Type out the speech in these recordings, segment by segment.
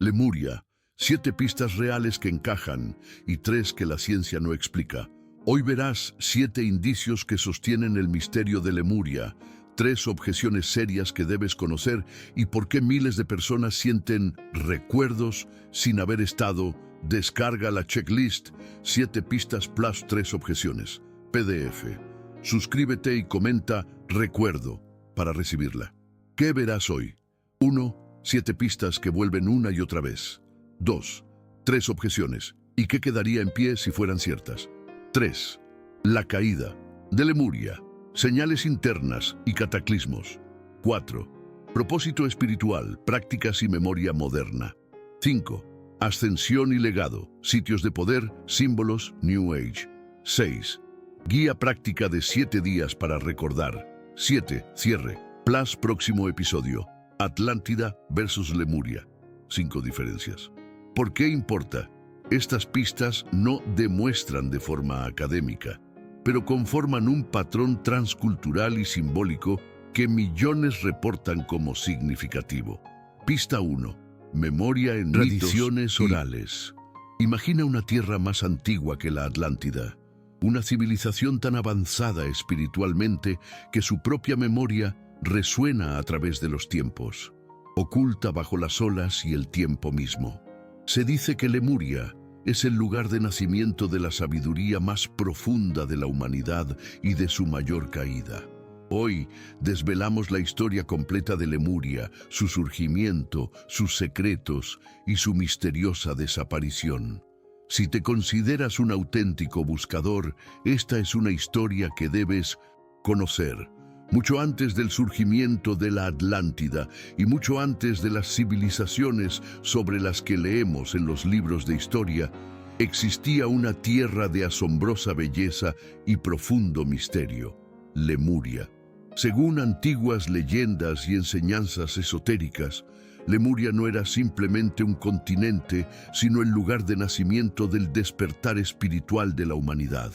Lemuria, 7 pistas reales que encajan y 3 que la ciencia no explica. Hoy verás 7 indicios que sostienen el misterio de Lemuria, 3 objeciones serias que debes conocer y por qué miles de personas sienten recuerdos sin haber estado. Descarga la checklist 7 pistas plus 3 objeciones, PDF. Suscríbete y comenta recuerdo para recibirla. ¿Qué verás hoy? 1. 7 pistas que vuelven una y otra vez. 2. 3 objeciones. ¿Y qué quedaría en pie si fueran ciertas? 3. La caída de Lemuria. Señales internas y cataclismos. 4. Propósito espiritual, prácticas y memoria moderna. 5. Ascensión y legado, sitios de poder, símbolos, New Age. 6. Guía práctica de 7 días para recordar. 7. Cierre. Plus próximo episodio. Atlántida versus Lemuria. 5 diferencias. ¿Por qué importa? Estas pistas no demuestran de forma académica, pero conforman un patrón transcultural y simbólico que millones reportan como significativo. Pista 1. Memoria en tradiciones orales. Imagina una tierra más antigua que la Atlántida, una civilización tan avanzada espiritualmente que su propia memoria resuena a través de los tiempos, oculta bajo las olas y el tiempo mismo. Se dice que Lemuria es el lugar de nacimiento de la sabiduría más profunda de la humanidad y de su mayor caída. Hoy desvelamos la historia completa de Lemuria, su surgimiento, sus secretos y su misteriosa desaparición. Si te consideras un auténtico buscador, esta es una historia que debes conocer. Mucho antes del surgimiento de la Atlántida y mucho antes de las civilizaciones sobre las que leemos en los libros de historia, existía una tierra de asombrosa belleza y profundo misterio, Lemuria. Según antiguas leyendas y enseñanzas esotéricas, Lemuria no era simplemente un continente, sino el lugar de nacimiento del despertar espiritual de la humanidad.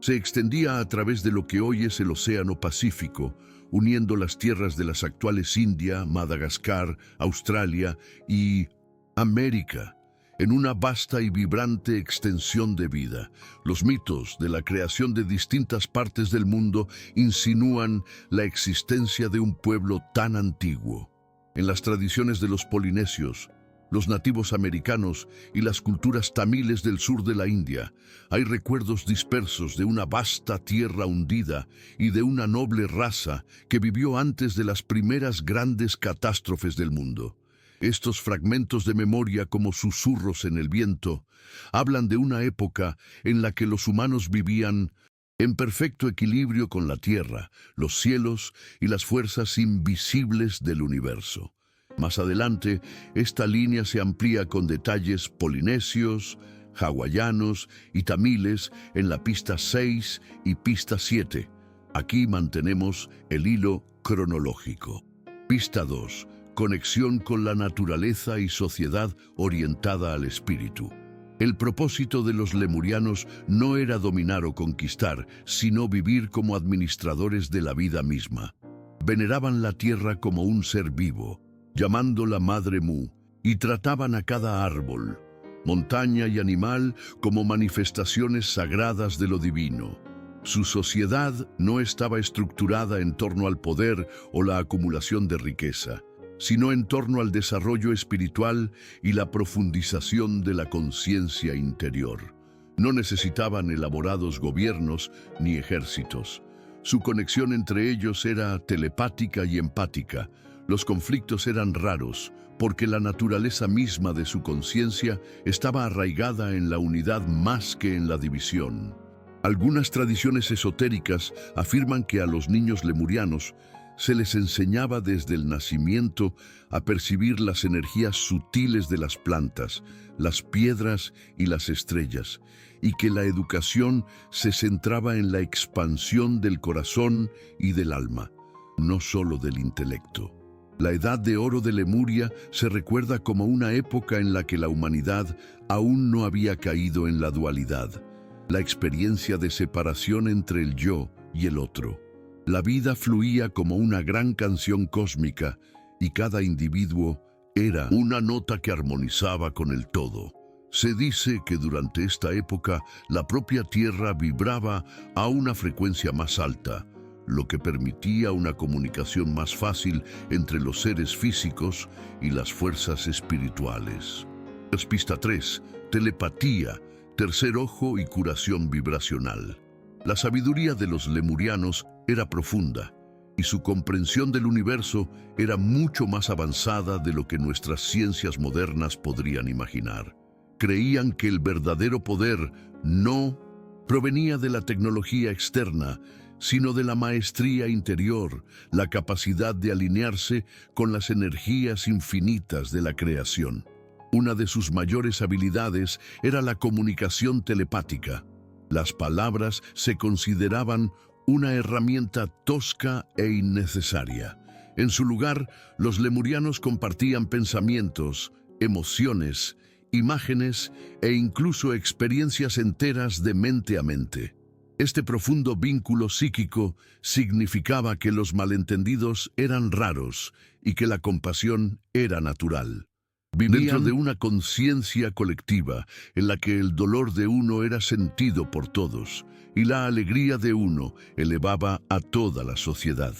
Se extendía a través de lo que hoy es el Océano Pacífico, uniendo las tierras de las actuales India, Madagascar, Australia y América, en una vasta y vibrante extensión de vida. Los mitos de la creación de distintas partes del mundo insinúan la existencia de un pueblo tan antiguo. En las tradiciones de los polinesios, los nativos americanos y las culturas tamiles del sur de la India, hay recuerdos dispersos de una vasta tierra hundida y de una noble raza que vivió antes de las primeras grandes catástrofes del mundo. Estos fragmentos de memoria, como susurros en el viento, hablan de una época en la que los humanos vivían en perfecto equilibrio con la tierra, los cielos y las fuerzas invisibles del universo. Más adelante, esta línea se amplía con detalles polinesios, hawaianos y tamiles en la pista 6 y pista 7. Aquí mantenemos el hilo cronológico. Pista 2. Conexión con la naturaleza y sociedad orientada al espíritu. El propósito de los lemurianos no era dominar o conquistar, sino vivir como administradores de la vida misma. Veneraban la tierra como un ser vivo, llamándola Madre Mu, y trataban a cada árbol, montaña y animal como manifestaciones sagradas de lo divino. Su sociedad no estaba estructurada en torno al poder o la acumulación de riqueza, sino en torno al desarrollo espiritual y la profundización de la conciencia interior. No necesitaban elaborados gobiernos ni ejércitos. Su conexión entre ellos era telepática y empática. Los conflictos eran raros, porque la naturaleza misma de su conciencia estaba arraigada en la unidad más que en la división. Algunas tradiciones esotéricas afirman que a los niños lemurianos se les enseñaba desde el nacimiento a percibir las energías sutiles de las plantas, las piedras y las estrellas, y que la educación se centraba en la expansión del corazón y del alma, no solo del intelecto. La Edad de Oro de Lemuria se recuerda como una época en la que la humanidad aún no había caído en la dualidad, la experiencia de separación entre el yo y el otro. La vida fluía como una gran canción cósmica y cada individuo Era una nota que armonizaba con el todo. Se dice que durante esta época la propia Tierra vibraba a una frecuencia más alta, lo que permitía una comunicación más fácil entre los seres físicos y las fuerzas espirituales. Pista 3. Telepatía, tercer ojo y curación vibracional. La sabiduría de los lemurianos era profunda y su comprensión del universo era mucho más avanzada de lo que nuestras ciencias modernas podrían imaginar. Creían que el verdadero poder no provenía de la tecnología externa, sino de la maestría interior, la capacidad de alinearse con las energías infinitas de la creación. Una de sus mayores habilidades era la comunicación telepática. Las palabras se consideraban una herramienta tosca e innecesaria. En su lugar, los lemurianos compartían pensamientos, emociones, imágenes e incluso experiencias enteras de mente a mente. Este profundo vínculo psíquico significaba que los malentendidos eran raros y que la compasión era natural. Vivían dentro de una conciencia colectiva en la que el dolor de uno era sentido por todos y la alegría de uno elevaba a toda la sociedad.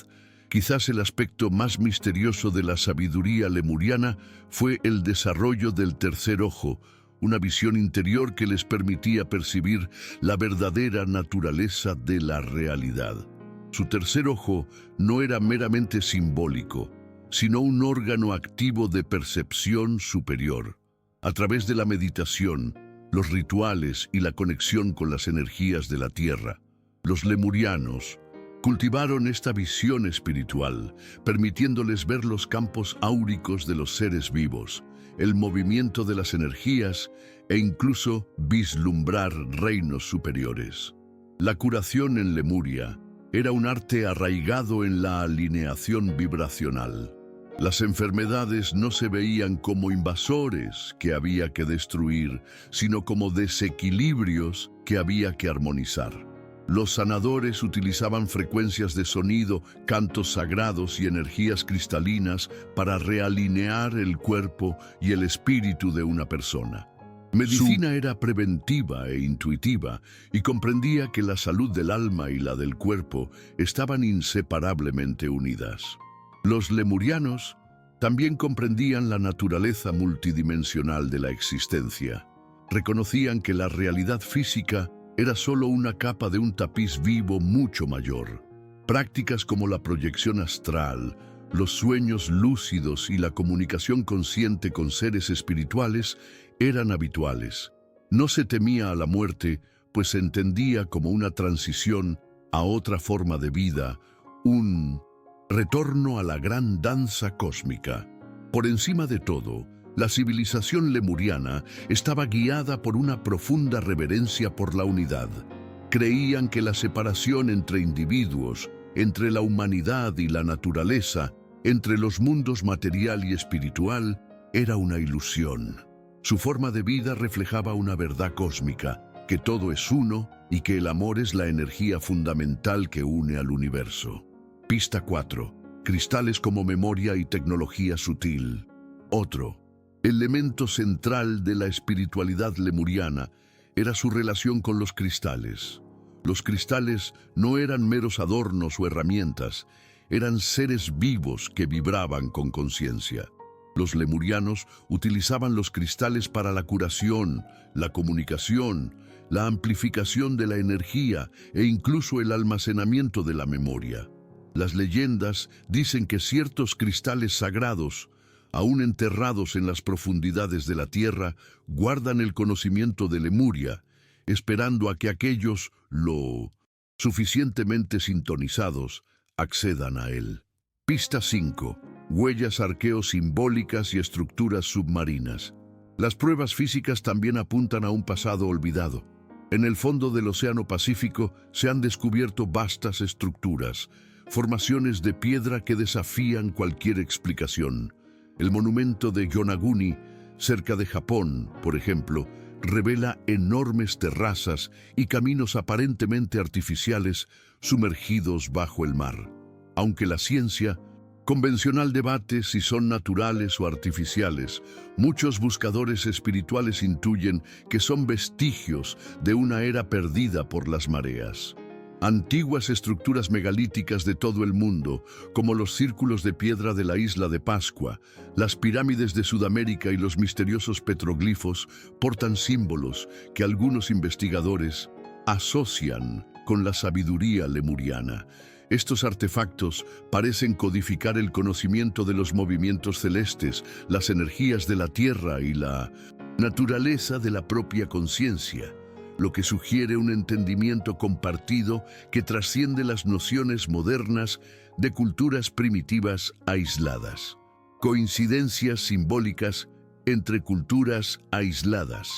Quizás el aspecto más misterioso de la sabiduría lemuriana fue el desarrollo del tercer ojo, una visión interior que les permitía percibir la verdadera naturaleza de la realidad. Su tercer ojo no era meramente simbólico, sino un órgano activo de percepción superior. A través de la meditación, los rituales y la conexión con las energías de la tierra, los lemurianos cultivaron esta visión espiritual, permitiéndoles ver los campos áuricos de los seres vivos, el movimiento de las energías e incluso vislumbrar reinos superiores. La curación en Lemuria era un arte arraigado en la alineación vibracional. Las enfermedades no se veían como invasores que había que destruir, sino como desequilibrios que había que armonizar. Los sanadores utilizaban frecuencias de sonido, cantos sagrados y energías cristalinas para realinear el cuerpo y el espíritu de una persona. Medicina era preventiva e intuitiva y comprendía que la salud del alma y la del cuerpo estaban inseparablemente unidas. Los lemurianos también comprendían la naturaleza multidimensional de la existencia. Reconocían que la realidad física era solo una capa de un tapiz vivo mucho mayor. Prácticas como la proyección astral, los sueños lúcidos y la comunicación consciente con seres espirituales eran habituales. No se temía a la muerte, pues se entendía como una transición a otra forma de vida, un retorno a la gran danza cósmica. Por encima de todo, la civilización lemuriana estaba guiada por una profunda reverencia por la unidad. Creían que la separación entre individuos, entre la humanidad y la naturaleza, entre los mundos material y espiritual, era una ilusión. Su forma de vida reflejaba una verdad cósmica, que todo es uno y que el amor es la energía fundamental que une al universo. Pista 4. Cristales como memoria y tecnología sutil. Otro elemento central de la espiritualidad lemuriana era su relación con los cristales. Los cristales no eran meros adornos o herramientas, eran seres vivos que vibraban con conciencia. Los lemurianos utilizaban los cristales para la curación, la comunicación, la amplificación de la energía e incluso el almacenamiento de la memoria. Las leyendas dicen que ciertos cristales sagrados, aún enterrados en las profundidades de la tierra, guardan el conocimiento de Lemuria, esperando a que aquellos lo suficientemente sintonizados accedan a él. Pista 5. Huellas arqueosimbólicas y estructuras submarinas. Las pruebas físicas también apuntan a un pasado olvidado. En el fondo del Océano Pacífico se han descubierto vastas estructuras, formaciones de piedra que desafían cualquier explicación. El monumento de Yonaguni, cerca de Japón, por ejemplo, revela enormes terrazas y caminos aparentemente artificiales sumergidos bajo el mar. Aunque la ciencia Convencional debate si son naturales o artificiales. Muchos buscadores espirituales intuyen que son vestigios de una era perdida por las mareas. Antiguas estructuras megalíticas de todo el mundo, como los círculos de piedra de la isla de Pascua, las pirámides de Sudamérica y los misteriosos petroglifos, portan símbolos que algunos investigadores asocian con la sabiduría lemuriana. Estos artefactos parecen codificar el conocimiento de los movimientos celestes, las energías de la Tierra y la naturaleza de la propia conciencia, lo que sugiere un entendimiento compartido que trasciende las nociones modernas de culturas primitivas aisladas. Coincidencias simbólicas entre culturas aisladas.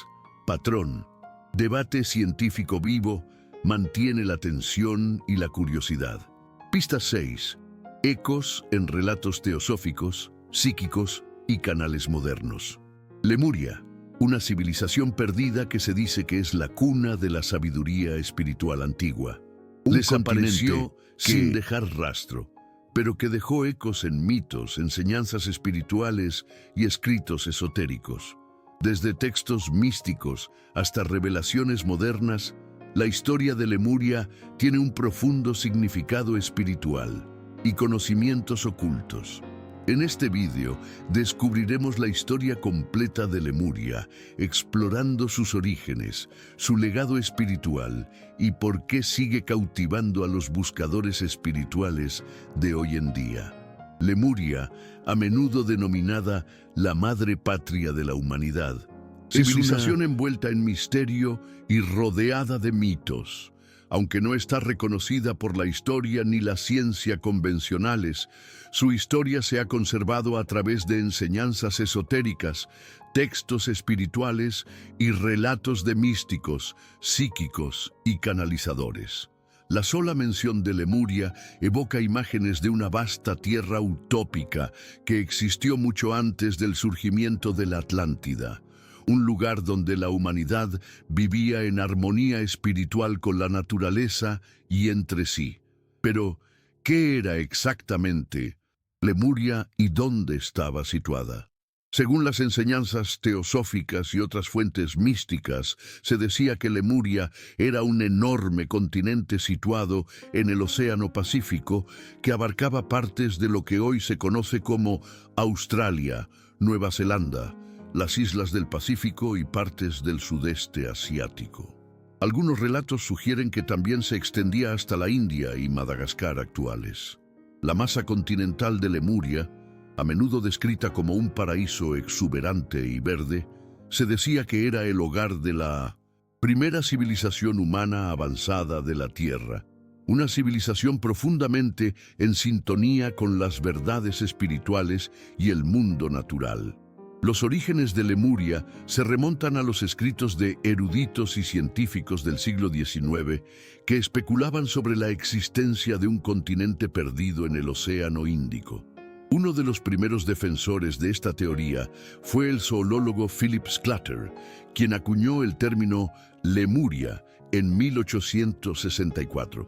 Patrón. Debate científico vivo mantiene la atención y la curiosidad. Pista 6. Ecos en relatos teosóficos, psíquicos y canales modernos. Lemuria, una civilización perdida que se dice que es la cuna de la sabiduría espiritual antigua. Desapareció sin dejar rastro, pero que dejó ecos en mitos, enseñanzas espirituales y escritos esotéricos. Desde textos místicos hasta revelaciones modernas, la historia de Lemuria tiene un profundo significado espiritual y conocimientos ocultos. En este vídeo descubriremos la historia completa de Lemuria, explorando sus orígenes, su legado espiritual y por qué sigue cautivando a los buscadores espirituales de hoy en día. Lemuria, a menudo denominada la madre patria de la humanidad, civilización envuelta en misterio y rodeada de mitos. Aunque no está reconocida por la historia ni la ciencia convencionales, su historia se ha conservado a través de enseñanzas esotéricas, textos espirituales y relatos de místicos, psíquicos y canalizadores. La sola mención de Lemuria evoca imágenes de una vasta tierra utópica que existió mucho antes del surgimiento de la Atlántida. Un lugar donde la humanidad vivía en armonía espiritual con la naturaleza y entre sí. Pero, ¿qué era exactamente Lemuria y dónde estaba situada? Según las enseñanzas teosóficas y otras fuentes místicas, se decía que Lemuria era un enorme continente situado en el Océano Pacífico que abarcaba partes de lo que hoy se conoce como Australia, Nueva Zelanda, las islas del Pacífico y partes del sudeste asiático. Algunos relatos sugieren que también se extendía hasta la India y Madagascar actuales. La masa continental de Lemuria, a menudo descrita como un paraíso exuberante y verde, se decía que era el hogar de la primera civilización humana avanzada de la Tierra, una civilización profundamente en sintonía con las verdades espirituales y el mundo natural. Los orígenes de Lemuria se remontan a los escritos de eruditos y científicos del siglo XIX que especulaban sobre la existencia de un continente perdido en el Océano Índico. Uno de los primeros defensores de esta teoría fue el zoólogo Philip Sclater, quien acuñó el término Lemuria en 1864.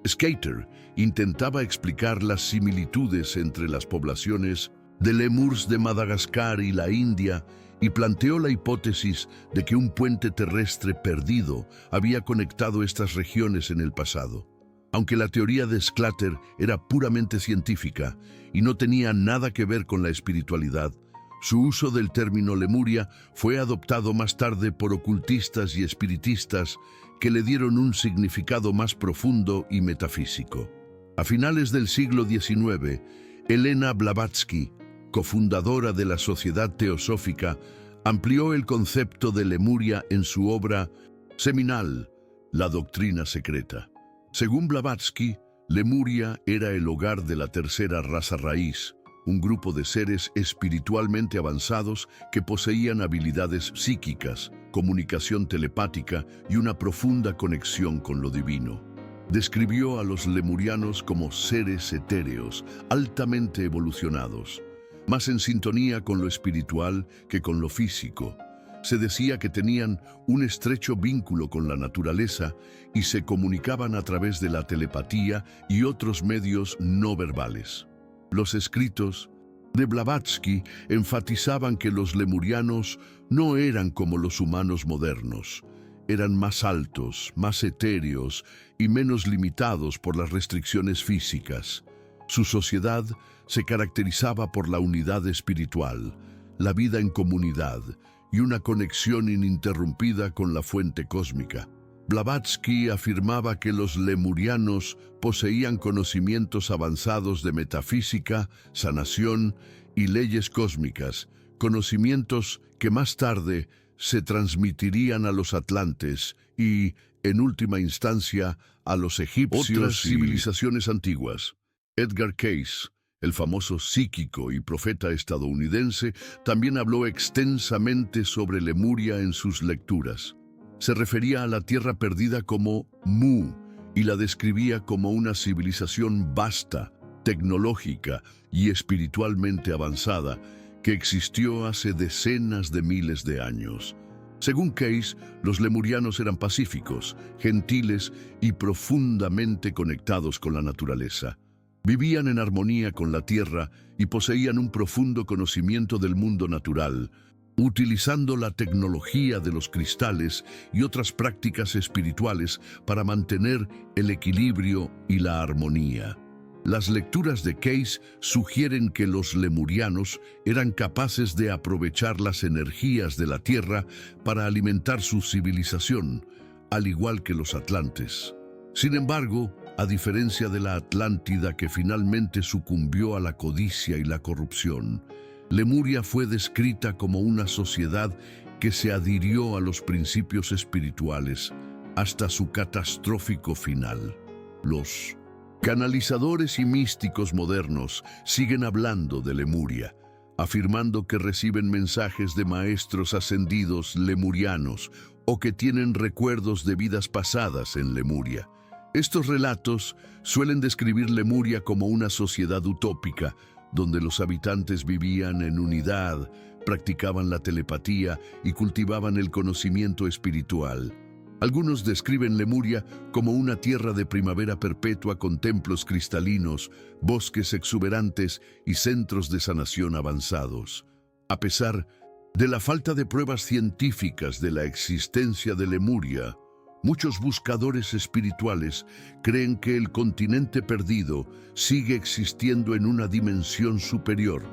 Sclater intentaba explicar las similitudes entre las poblaciones de lémurs de Madagascar y la India y planteó la hipótesis de que un puente terrestre perdido había conectado estas regiones en el pasado. Aunque la teoría de Sclater era puramente científica y no tenía nada que ver con la espiritualidad, su uso del término Lemuria fue adoptado más tarde por ocultistas y espiritistas que le dieron un significado más profundo y metafísico. A finales del siglo XIX, Helena Blavatsky, cofundadora de la Sociedad Teosófica, amplió el concepto de Lemuria en su obra seminal, La Doctrina Secreta. Según Blavatsky, Lemuria era el hogar de la tercera raza raíz, un grupo de seres espiritualmente avanzados que poseían habilidades psíquicas, comunicación telepática y una profunda conexión con lo divino. Describió a los lemurianos como seres etéreos, altamente evolucionados, más en sintonía con lo espiritual que con lo físico. Se decía que tenían un estrecho vínculo con la naturaleza y se comunicaban a través de la telepatía y otros medios no verbales. Los escritos de Blavatsky enfatizaban que los lemurianos no eran como los humanos modernos. Eran más altos, más etéreos y menos limitados por las restricciones físicas. Su sociedad se caracterizaba por la unidad espiritual, la vida en comunidad y una conexión ininterrumpida con la fuente cósmica. Blavatsky afirmaba que los lemurianos poseían conocimientos avanzados de metafísica, sanación y leyes cósmicas, conocimientos que más tarde se transmitirían a los atlantes y, en última instancia, a los egipcios y otras civilizaciones antiguas. Edgar Cayce, el famoso psíquico y profeta estadounidense, también habló extensamente sobre Lemuria en sus lecturas. Se refería a la tierra perdida como Mu y la describía como una civilización vasta, tecnológica y espiritualmente avanzada que existió hace decenas de miles de años. Según Cayce, los lemurianos eran pacíficos, gentiles y profundamente conectados con la naturaleza. Vivían en armonía con la tierra y poseían un profundo conocimiento del mundo natural, utilizando la tecnología de los cristales y otras prácticas espirituales para mantener el equilibrio y la armonía. Las lecturas de Cayce sugieren que los lemurianos eran capaces de aprovechar las energías de la tierra para alimentar su civilización, al igual que los atlantes. Sin embargo, a diferencia de la Atlántida que finalmente sucumbió a la codicia y la corrupción, Lemuria fue descrita como una sociedad que se adhirió a los principios espirituales hasta su catastrófico final. Los canalizadores y místicos modernos siguen hablando de Lemuria, afirmando que reciben mensajes de maestros ascendidos lemurianos o que tienen recuerdos de vidas pasadas en Lemuria. Estos relatos suelen describir Lemuria como una sociedad utópica, donde los habitantes vivían en unidad, practicaban la telepatía y cultivaban el conocimiento espiritual. Algunos describen Lemuria como una tierra de primavera perpetua con templos cristalinos, bosques exuberantes y centros de sanación avanzados. A pesar de la falta de pruebas científicas de la existencia de Lemuria, muchos buscadores espirituales creen que el continente perdido sigue existiendo en una dimensión superior,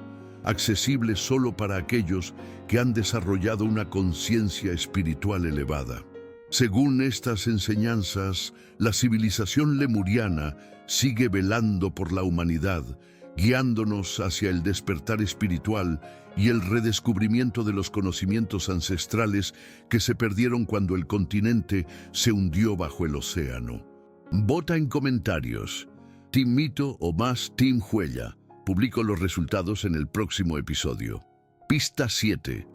accesible solo para aquellos que han desarrollado una conciencia espiritual elevada. Según estas enseñanzas, la civilización lemuriana sigue velando por la humanidad, guiándonos hacia el despertar espiritual y el redescubrimiento de los conocimientos ancestrales que se perdieron cuando el continente se hundió bajo el océano. Vota en comentarios. ¿Team Mito o más Team Huella? Publico los resultados en el próximo episodio. Pista 7.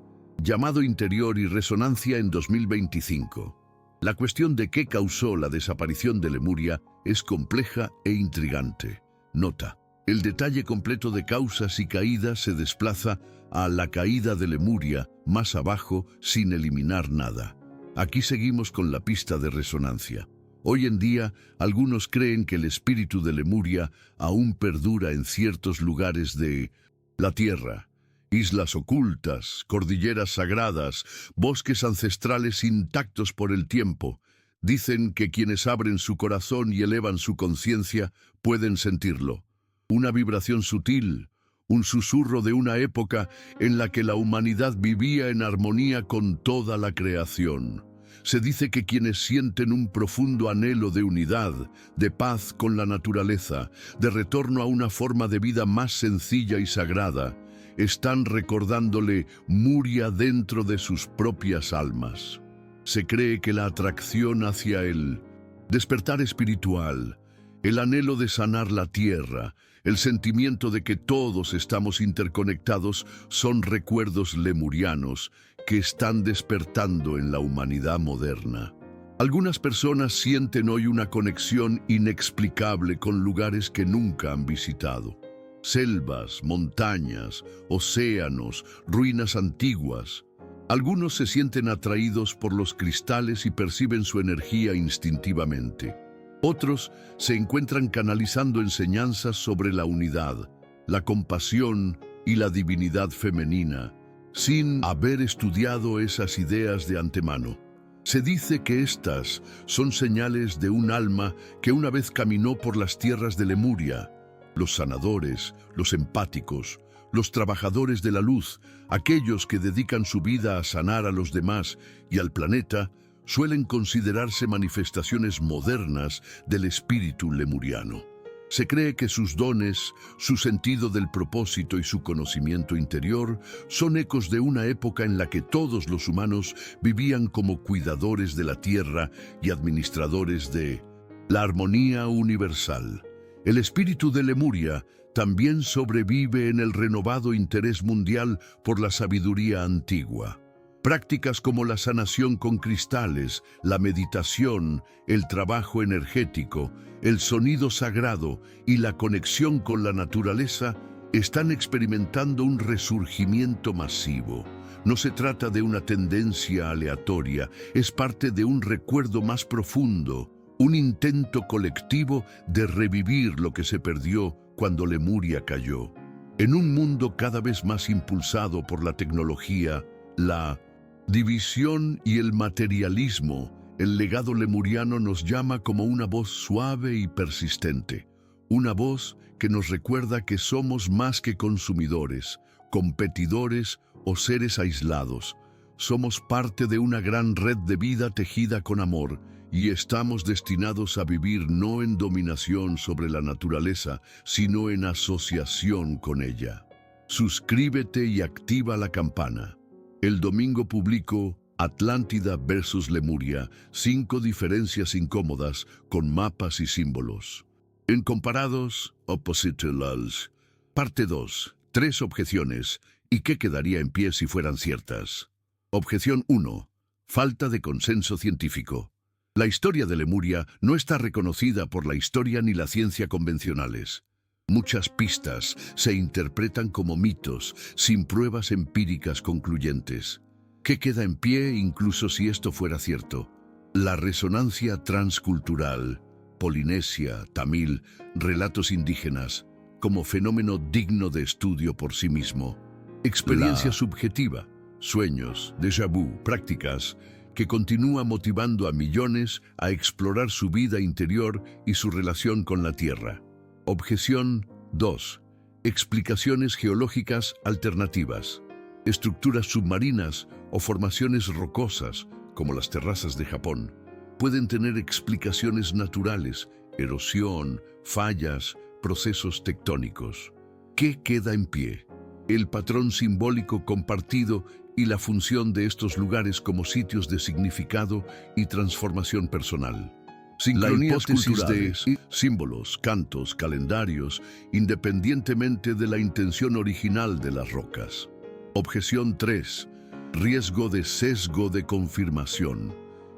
Llamado interior y resonancia en 2025. La cuestión de qué causó la desaparición de Lemuria es compleja e intrigante. Nota: el detalle completo de causas y caídas se desplaza a la caída de Lemuria más abajo sin eliminar nada. Aquí seguimos con la pista de resonancia. Hoy en día, algunos creen que el espíritu de Lemuria aún perdura en ciertos lugares de la Tierra. Islas ocultas, cordilleras sagradas, bosques ancestrales intactos por el tiempo. Dicen que quienes abren su corazón y elevan su conciencia pueden sentirlo. Una vibración sutil, un susurro de una época en la que la humanidad vivía en armonía con toda la creación. Se dice que quienes sienten un profundo anhelo de unidad, de paz con la naturaleza, de retorno a una forma de vida más sencilla y sagrada, están recordándole Muria dentro de sus propias almas. Se cree que la atracción hacia el despertar espiritual, el anhelo de sanar la tierra, el sentimiento de que todos estamos interconectados son recuerdos lemurianos que están despertando en la humanidad moderna. Algunas personas sienten hoy una conexión inexplicable con lugares que nunca han visitado. Selvas, montañas, océanos, ruinas antiguas. Algunos se sienten atraídos por los cristales y perciben su energía instintivamente. Otros se encuentran canalizando enseñanzas sobre la unidad, la compasión y la divinidad femenina, sin haber estudiado esas ideas de antemano. Se dice que estas son señales de un alma que una vez caminó por las tierras de Lemuria. Los sanadores, los empáticos, los trabajadores de la luz, aquellos que dedican su vida a sanar a los demás y al planeta, suelen considerarse manifestaciones modernas del espíritu lemuriano. Se cree que sus dones, su sentido del propósito y su conocimiento interior son ecos de una época en la que todos los humanos vivían como cuidadores de la tierra y administradores de la armonía universal. El espíritu de Lemuria también sobrevive en el renovado interés mundial por la sabiduría antigua. Prácticas como la sanación con cristales, la meditación, el trabajo energético, el sonido sagrado y la conexión con la naturaleza están experimentando un resurgimiento masivo. No se trata de una tendencia aleatoria, es parte de un recuerdo más profundo, un intento colectivo de revivir lo que se perdió cuando Lemuria cayó. En un mundo cada vez más impulsado por la tecnología, la división y el materialismo, el legado lemuriano nos llama como una voz suave y persistente, una voz que nos recuerda que somos más que consumidores, competidores o seres aislados. Somos parte de una gran red de vida tejida con amor y estamos destinados a vivir no en dominación sobre la naturaleza, sino en asociación con ella. Suscríbete y activa la campana. El domingo publico Atlántida versus Lemuria, 5 diferencias incómodas con mapas y símbolos. En comparados, opposite laws. Parte 2. 3 objeciones. ¿Y qué quedaría en pie si fueran ciertas? Objeción 1. Falta de consenso científico. La historia de Lemuria no está reconocida por la historia ni la ciencia convencionales. Muchas pistas se interpretan como mitos, sin pruebas empíricas concluyentes. ¿Qué queda en pie incluso si esto fuera cierto? La resonancia transcultural, Polinesia, Tamil, relatos indígenas, como fenómeno digno de estudio por sí mismo. Experiencia subjetiva, sueños, déjà vu, prácticas, que continúa motivando a millones a explorar su vida interior y su relación con la Tierra. Objeción 2. Explicaciones geológicas alternativas. Estructuras submarinas o formaciones rocosas, como las terrazas de Japón, pueden tener explicaciones naturales, erosión, fallas, procesos tectónicos. ¿Qué queda en pie? El patrón simbólico compartido y la función de estos lugares como sitios de significado y transformación personal. Sincronías culturales de símbolos, cantos, calendarios, independientemente de la intención original de las rocas. Objeción 3. Riesgo de sesgo de confirmación.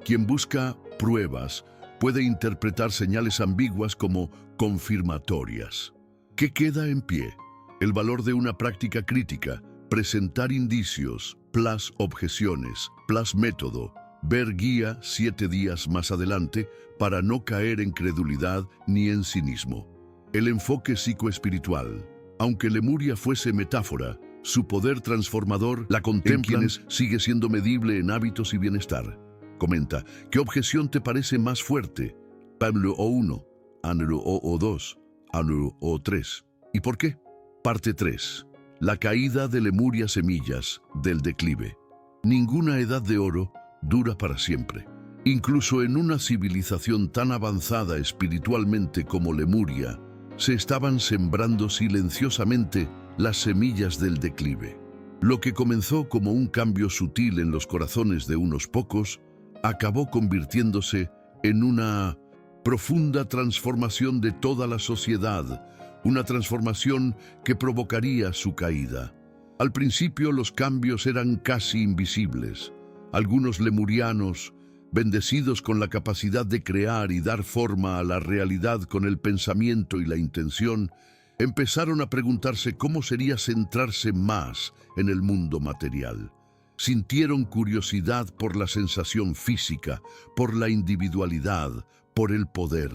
Quien busca pruebas puede interpretar señales ambiguas como confirmatorias. ¿Qué queda en pie? El valor de una práctica crítica, presentar indicios, plus objeciones, plus método, ver guía 7 días más adelante para no caer en credulidad ni en cinismo. El enfoque psicoespiritual. Aunque Lemuria fuese metáfora, su poder transformador la contemplan sigue siendo medible en hábitos y bienestar. Comenta, ¿qué objeción te parece más fuerte? Pablo O1, Anelo O2, Anelo O3. ¿Y por qué? Parte 3. La caída de Lemuria, semillas del declive. Ninguna edad de oro dura para siempre. Incluso en una civilización tan avanzada espiritualmente como Lemuria, se estaban sembrando silenciosamente las semillas del declive. Lo que comenzó como un cambio sutil en los corazones de unos pocos, acabó convirtiéndose en una profunda transformación de toda la sociedad, una transformación que provocaría su caída. Al principio los cambios eran casi invisibles. Algunos lemurianos, bendecidos con la capacidad de crear y dar forma a la realidad con el pensamiento y la intención, empezaron a preguntarse cómo sería centrarse más en el mundo material. Sintieron curiosidad por la sensación física, por la individualidad, por el poder.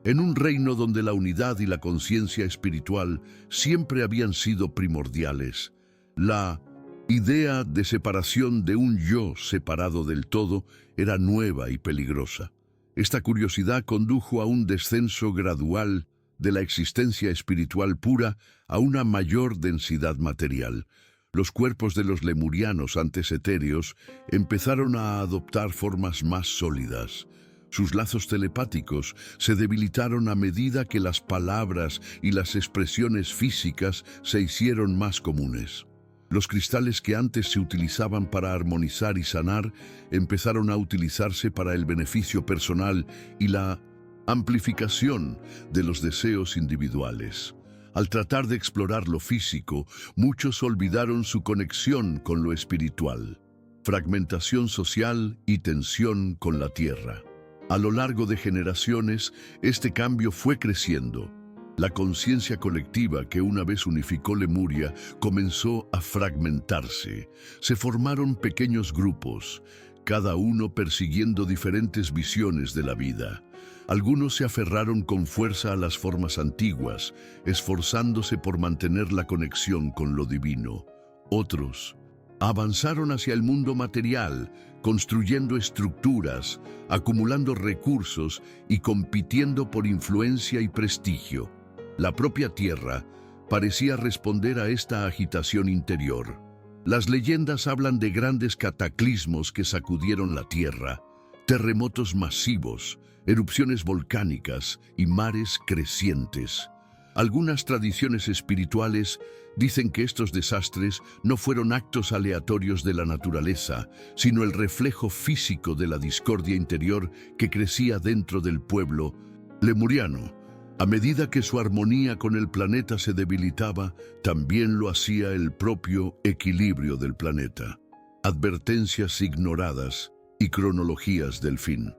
en un reino donde la unidad y la conciencia espiritual siempre habían sido primordiales. La idea de separación de un yo separado del todo era nueva y peligrosa. Esta curiosidad condujo a un descenso gradual de la existencia espiritual pura a una mayor densidad material. Los cuerpos de los lemurianos antes etéreos empezaron a adoptar formas más sólidas. Sus lazos telepáticos se debilitaron a medida que las palabras y las expresiones físicas se hicieron más comunes. Los cristales que antes se utilizaban para armonizar y sanar empezaron a utilizarse para el beneficio personal y la amplificación de los deseos individuales. Al tratar de explorar lo físico, muchos olvidaron su conexión con lo espiritual. Fragmentación social y tensión con la tierra. A lo largo de generaciones, este cambio fue creciendo. La conciencia colectiva que una vez unificó Lemuria comenzó a fragmentarse. Se formaron pequeños grupos, cada uno persiguiendo diferentes visiones de la vida. Algunos se aferraron con fuerza a las formas antiguas, esforzándose por mantener la conexión con lo divino. Otros avanzaron hacia el mundo material, construyendo estructuras, acumulando recursos y compitiendo por influencia y prestigio. La propia tierra parecía responder a esta agitación interior. Las leyendas hablan de grandes cataclismos que sacudieron la tierra, terremotos masivos, erupciones volcánicas y mares crecientes. Algunas tradiciones espirituales dicen que estos desastres no fueron actos aleatorios de la naturaleza, sino el reflejo físico de la discordia interior que crecía dentro del pueblo lemuriano. A medida que su armonía con el planeta se debilitaba, también lo hacía el propio equilibrio del planeta. Advertencias ignoradas y cronologías del fin.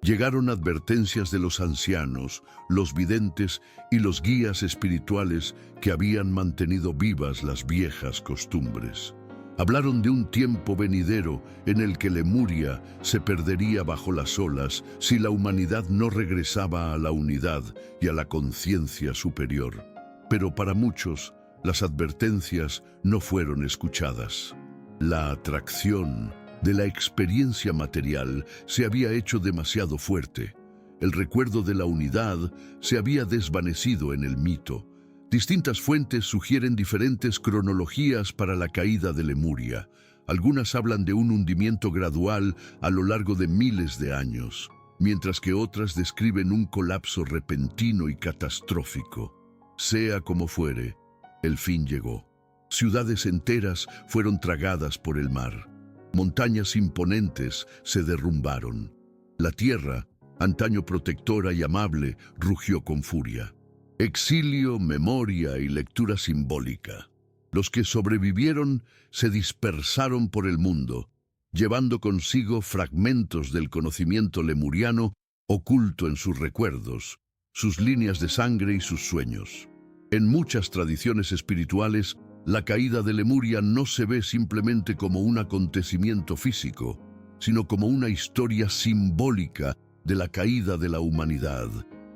Llegaron advertencias de los ancianos, los videntes y los guías espirituales que habían mantenido vivas las viejas costumbres. Hablaron de un tiempo venidero en el que Lemuria se perdería bajo las olas si la humanidad no regresaba a la unidad y a la conciencia superior. Pero para muchos, las advertencias no fueron escuchadas. La atracción de la experiencia material se había hecho demasiado fuerte. El recuerdo de la unidad se había desvanecido en el mito. Distintas fuentes sugieren diferentes cronologías para la caída de Lemuria. Algunas hablan de un hundimiento gradual a lo largo de miles de años, mientras que otras describen un colapso repentino y catastrófico. Sea como fuere, el fin llegó. Ciudades enteras fueron tragadas por el mar. Montañas imponentes se derrumbaron. La tierra, antaño protectora y amable, rugió con furia. Exilio, memoria y lectura simbólica. Los que sobrevivieron se dispersaron por el mundo, llevando consigo fragmentos del conocimiento lemuriano oculto en sus recuerdos, sus líneas de sangre y sus sueños. En muchas tradiciones espirituales, la caída de Lemuria no se ve simplemente como un acontecimiento físico, sino como una historia simbólica de la caída de la humanidad,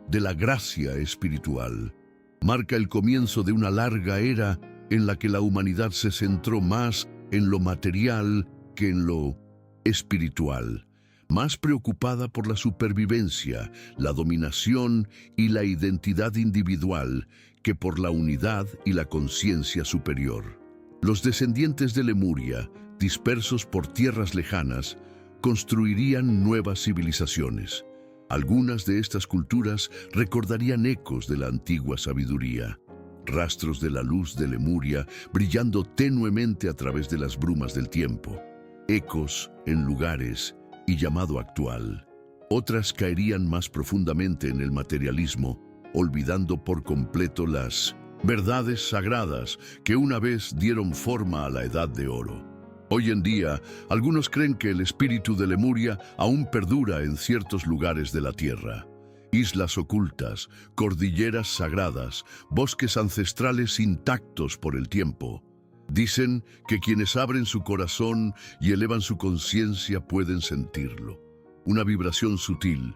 de la gracia espiritual. Marca el comienzo de una larga era en la que la humanidad se centró más en lo material que en lo espiritual, más preocupada por la supervivencia, la dominación y la identidad individual que por la unidad y la conciencia superior. Los descendientes de Lemuria, dispersos por tierras lejanas, construirían nuevas civilizaciones. Algunas de estas culturas recordarían ecos de la antigua sabiduría, rastros de la luz de Lemuria brillando tenuemente a través de las brumas del tiempo, ecos en lugares y llamado actual. Otras caerían más profundamente en el materialismo, olvidando por completo las verdades sagradas que una vez dieron forma a la Edad de Oro. Hoy en día, algunos creen que el espíritu de Lemuria aún perdura en ciertos lugares de la Tierra. Islas ocultas, cordilleras sagradas, bosques ancestrales intactos por el tiempo. Dicen que quienes abren su corazón y elevan su conciencia pueden sentirlo. Una vibración sutil,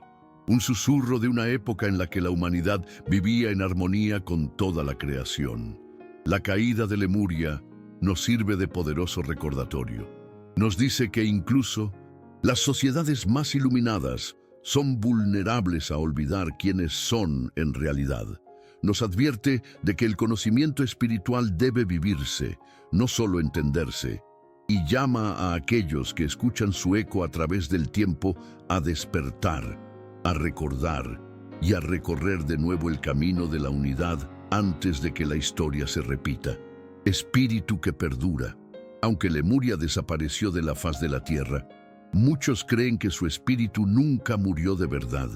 un susurro de una época en la que la humanidad vivía en armonía con toda la creación. La caída de Lemuria nos sirve de poderoso recordatorio. Nos dice que incluso las sociedades más iluminadas son vulnerables a olvidar quiénes son en realidad. Nos advierte de que el conocimiento espiritual debe vivirse, no solo entenderse, y llama a aquellos que escuchan su eco a través del tiempo a despertar, a recordar y a recorrer de nuevo el camino de la unidad antes de que la historia se repita. Espíritu que perdura. Aunque Lemuria desapareció de la faz de la tierra, muchos creen que su espíritu nunca murió de verdad.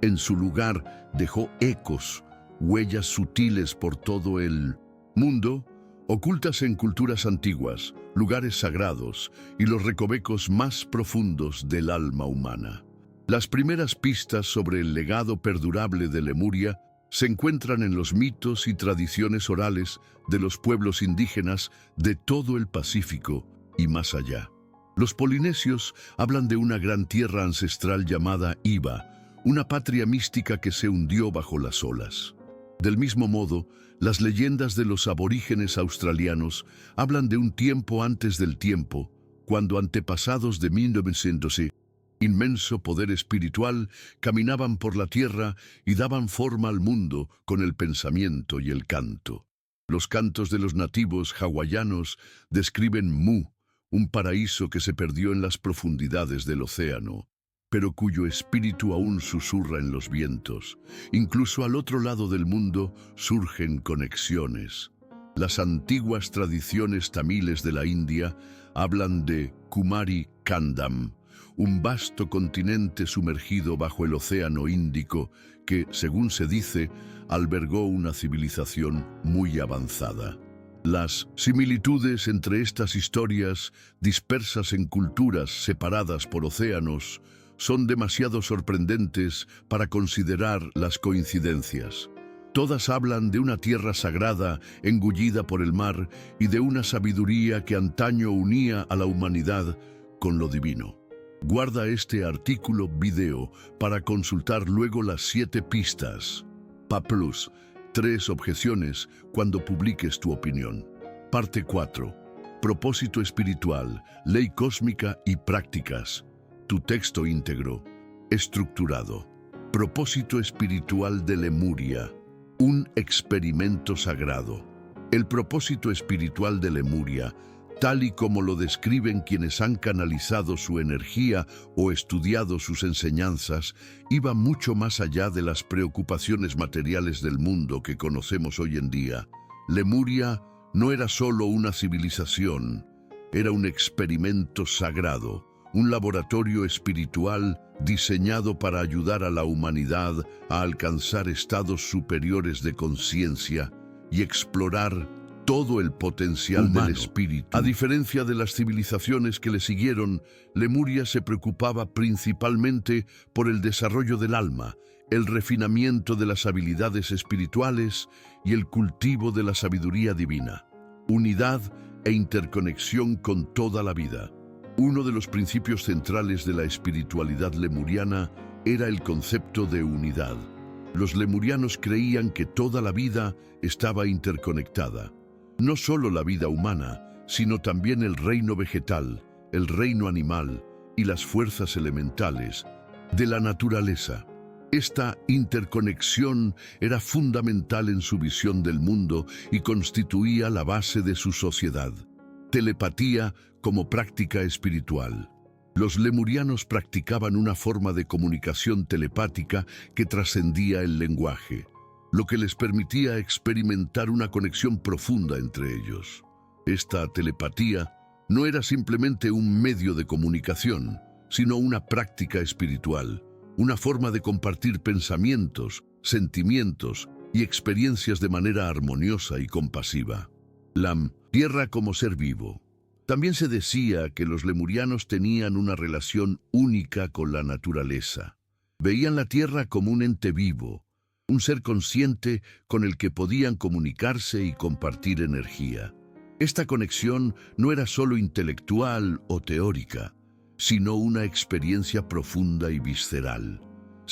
En su lugar dejó ecos, huellas sutiles por todo el mundo, ocultas en culturas antiguas, lugares sagrados y los recovecos más profundos del alma humana. Las primeras pistas sobre el legado perdurable de Lemuria se encuentran en los mitos y tradiciones orales de los pueblos indígenas de todo el Pacífico y más allá. Los polinesios hablan de una gran tierra ancestral llamada Iba, una patria mística que se hundió bajo las olas. Del mismo modo, las leyendas de los aborígenes australianos hablan de un tiempo antes del tiempo, cuando antepasados de 1900 inmenso poder espiritual, caminaban por la tierra y daban forma al mundo con el pensamiento y el canto. Los cantos de los nativos hawaianos describen Mu, un paraíso que se perdió en las profundidades del océano, pero cuyo espíritu aún susurra en los vientos. Incluso al otro lado del mundo surgen conexiones. Las antiguas tradiciones tamiles de la India hablan de Kumari Kandam, un vasto continente sumergido bajo el océano Índico que, según se dice, albergó una civilización muy avanzada. Las similitudes entre estas historias, dispersas en culturas separadas por océanos, son demasiado sorprendentes para considerar las coincidencias. Todas hablan de una tierra sagrada engullida por el mar y de una sabiduría que antaño unía a la humanidad con lo divino. Guarda este artículo video para consultar luego las 7 pistas. PA+, 3 objeciones cuando publiques tu opinión. Parte 4. Propósito espiritual, ley cósmica y prácticas. Tu texto íntegro, estructurado. Propósito espiritual de Lemuria. Un experimento sagrado. El propósito espiritual de Lemuria, tal y como lo describen quienes han canalizado su energía o estudiado sus enseñanzas, iba mucho más allá de las preocupaciones materiales del mundo que conocemos hoy en día. Lemuria no era solo una civilización, era un experimento sagrado, un laboratorio espiritual diseñado para ayudar a la humanidad a alcanzar estados superiores de conciencia y explorar todo el potencial humano del espíritu. A diferencia de las civilizaciones que le siguieron, Lemuria se preocupaba principalmente por el desarrollo del alma, el refinamiento de las habilidades espirituales y el cultivo de la sabiduría divina. Unidad e interconexión con toda la vida. Uno de los principios centrales de la espiritualidad lemuriana era el concepto de unidad. Los lemurianos creían que toda la vida estaba interconectada. No solo la vida humana, sino también el reino vegetal, el reino animal y las fuerzas elementales de la naturaleza. Esta interconexión era fundamental en su visión del mundo y constituía la base de su sociedad. Telepatía como práctica espiritual. Los lemurianos practicaban una forma de comunicación telepática que trascendía el lenguaje, lo que les permitía experimentar una conexión profunda entre ellos. Esta telepatía no era simplemente un medio de comunicación, sino una práctica espiritual, una forma de compartir pensamientos, sentimientos y experiencias de manera armoniosa y compasiva. La tierra como ser vivo. También se decía que los lemurianos tenían una relación única con la naturaleza. Veían la tierra como un ente vivo, un ser consciente con el que podían comunicarse y compartir energía. Esta conexión no era solo intelectual o teórica, sino una experiencia profunda y visceral.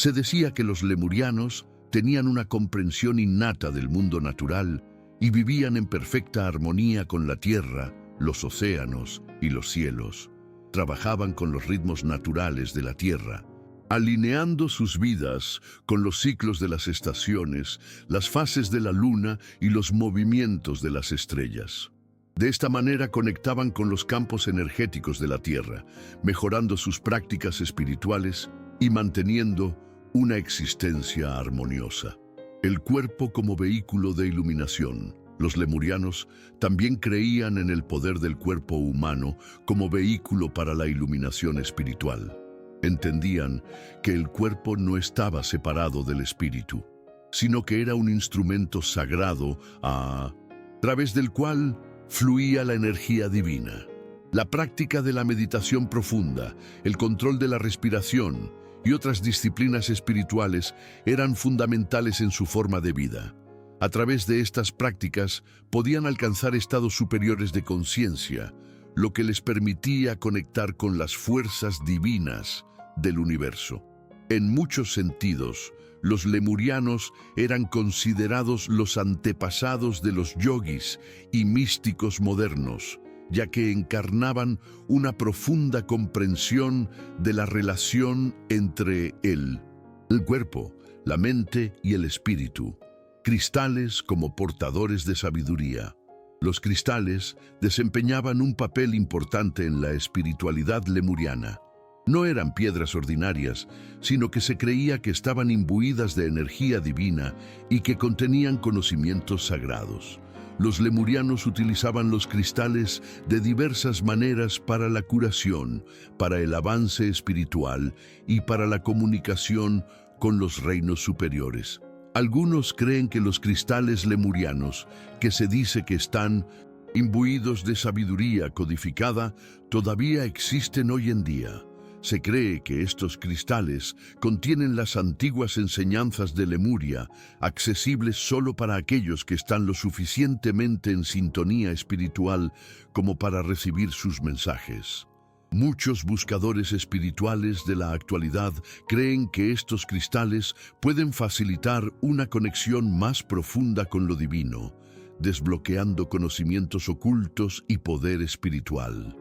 Se decía que los lemurianos tenían una comprensión innata del mundo natural y vivían en perfecta armonía con la tierra, los océanos y los cielos. Trabajaban con los ritmos naturales de la tierra, alineando sus vidas con los ciclos de las estaciones, las fases de la luna y los movimientos de las estrellas. De esta manera conectaban con los campos energéticos de la tierra, mejorando sus prácticas espirituales y manteniendo una existencia armoniosa. El cuerpo como vehículo de iluminación. Los lemurianos también creían en el poder del cuerpo humano como vehículo para la iluminación espiritual. Entendían que el cuerpo no estaba separado del espíritu, sino que era un instrumento sagrado a través del cual fluía la energía divina. La práctica de la meditación profunda, el control de la respiración y otras disciplinas espirituales eran fundamentales en su forma de vida. A través de estas prácticas podían alcanzar estados superiores de conciencia, lo que les permitía conectar con las fuerzas divinas del universo. En muchos sentidos, los lemurianos eran considerados los antepasados de los yogis y místicos modernos, ya que encarnaban una profunda comprensión de la relación entre el cuerpo, la mente y el espíritu. Cristales como portadores de sabiduría. Los cristales desempeñaban un papel importante en la espiritualidad lemuriana. No eran piedras ordinarias, sino que se creía que estaban imbuidas de energía divina y que contenían conocimientos sagrados. Los lemurianos utilizaban los cristales de diversas maneras para la curación, para el avance espiritual y para la comunicación con los reinos superiores. Algunos creen que los cristales lemurianos, que se dice que están imbuidos de sabiduría codificada, todavía existen hoy en día. Se cree que estos cristales contienen las antiguas enseñanzas de Lemuria, accesibles solo para aquellos que están lo suficientemente en sintonía espiritual como para recibir sus mensajes. Muchos buscadores espirituales de la actualidad creen que estos cristales pueden facilitar una conexión más profunda con lo divino, desbloqueando conocimientos ocultos y poder espiritual.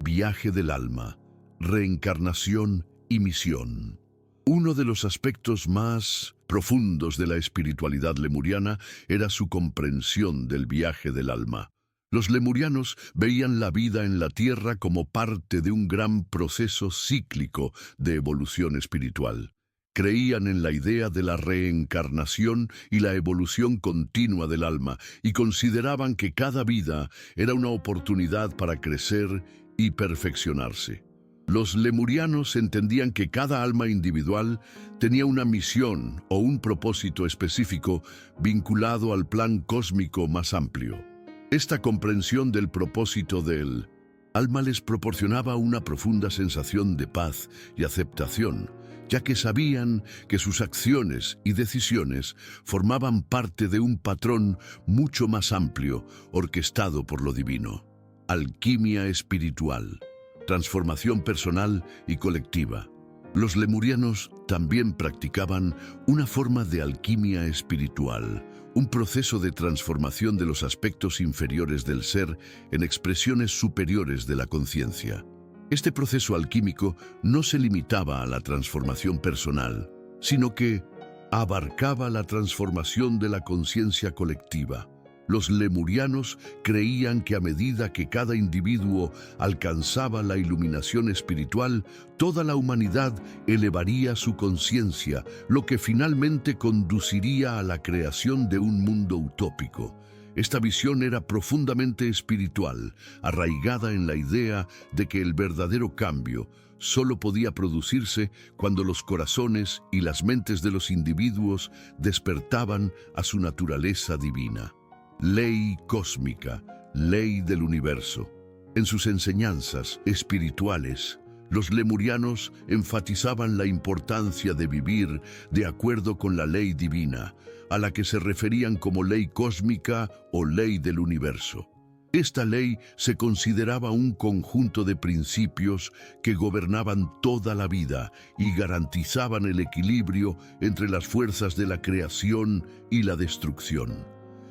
Viaje del alma, reencarnación y misión. Uno de los aspectos más profundos de la espiritualidad lemuriana era su comprensión del viaje del alma. Los lemurianos veían la vida en la Tierra como parte de un gran proceso cíclico de evolución espiritual. Creían en la idea de la reencarnación y la evolución continua del alma y consideraban que cada vida era una oportunidad para crecer y perfeccionarse. Los lemurianos entendían que cada alma individual tenía una misión o un propósito específico vinculado al plan cósmico más amplio. Esta comprensión del propósito del alma les proporcionaba una profunda sensación de paz y aceptación, ya que sabían que sus acciones y decisiones formaban parte de un patrón mucho más amplio, orquestado por lo divino. Alquimia espiritual, transformación personal y colectiva. Los lemurianos también practicaban una forma de alquimia espiritual, un proceso de transformación de los aspectos inferiores del ser en expresiones superiores de la conciencia. Este proceso alquímico no se limitaba a la transformación personal, sino que abarcaba la transformación de la conciencia colectiva. Los lemurianos creían que a medida que cada individuo alcanzaba la iluminación espiritual, toda la humanidad elevaría su conciencia, lo que finalmente conduciría a la creación de un mundo utópico. Esta visión era profundamente espiritual, arraigada en la idea de que el verdadero cambio solo podía producirse cuando los corazones y las mentes de los individuos despertaban a su naturaleza divina. Ley cósmica, ley del universo. En sus enseñanzas espirituales, los lemurianos enfatizaban la importancia de vivir de acuerdo con la ley divina, a la que se referían como ley cósmica o ley del universo. Esta ley se consideraba un conjunto de principios que gobernaban toda la vida y garantizaban el equilibrio entre las fuerzas de la creación y la destrucción.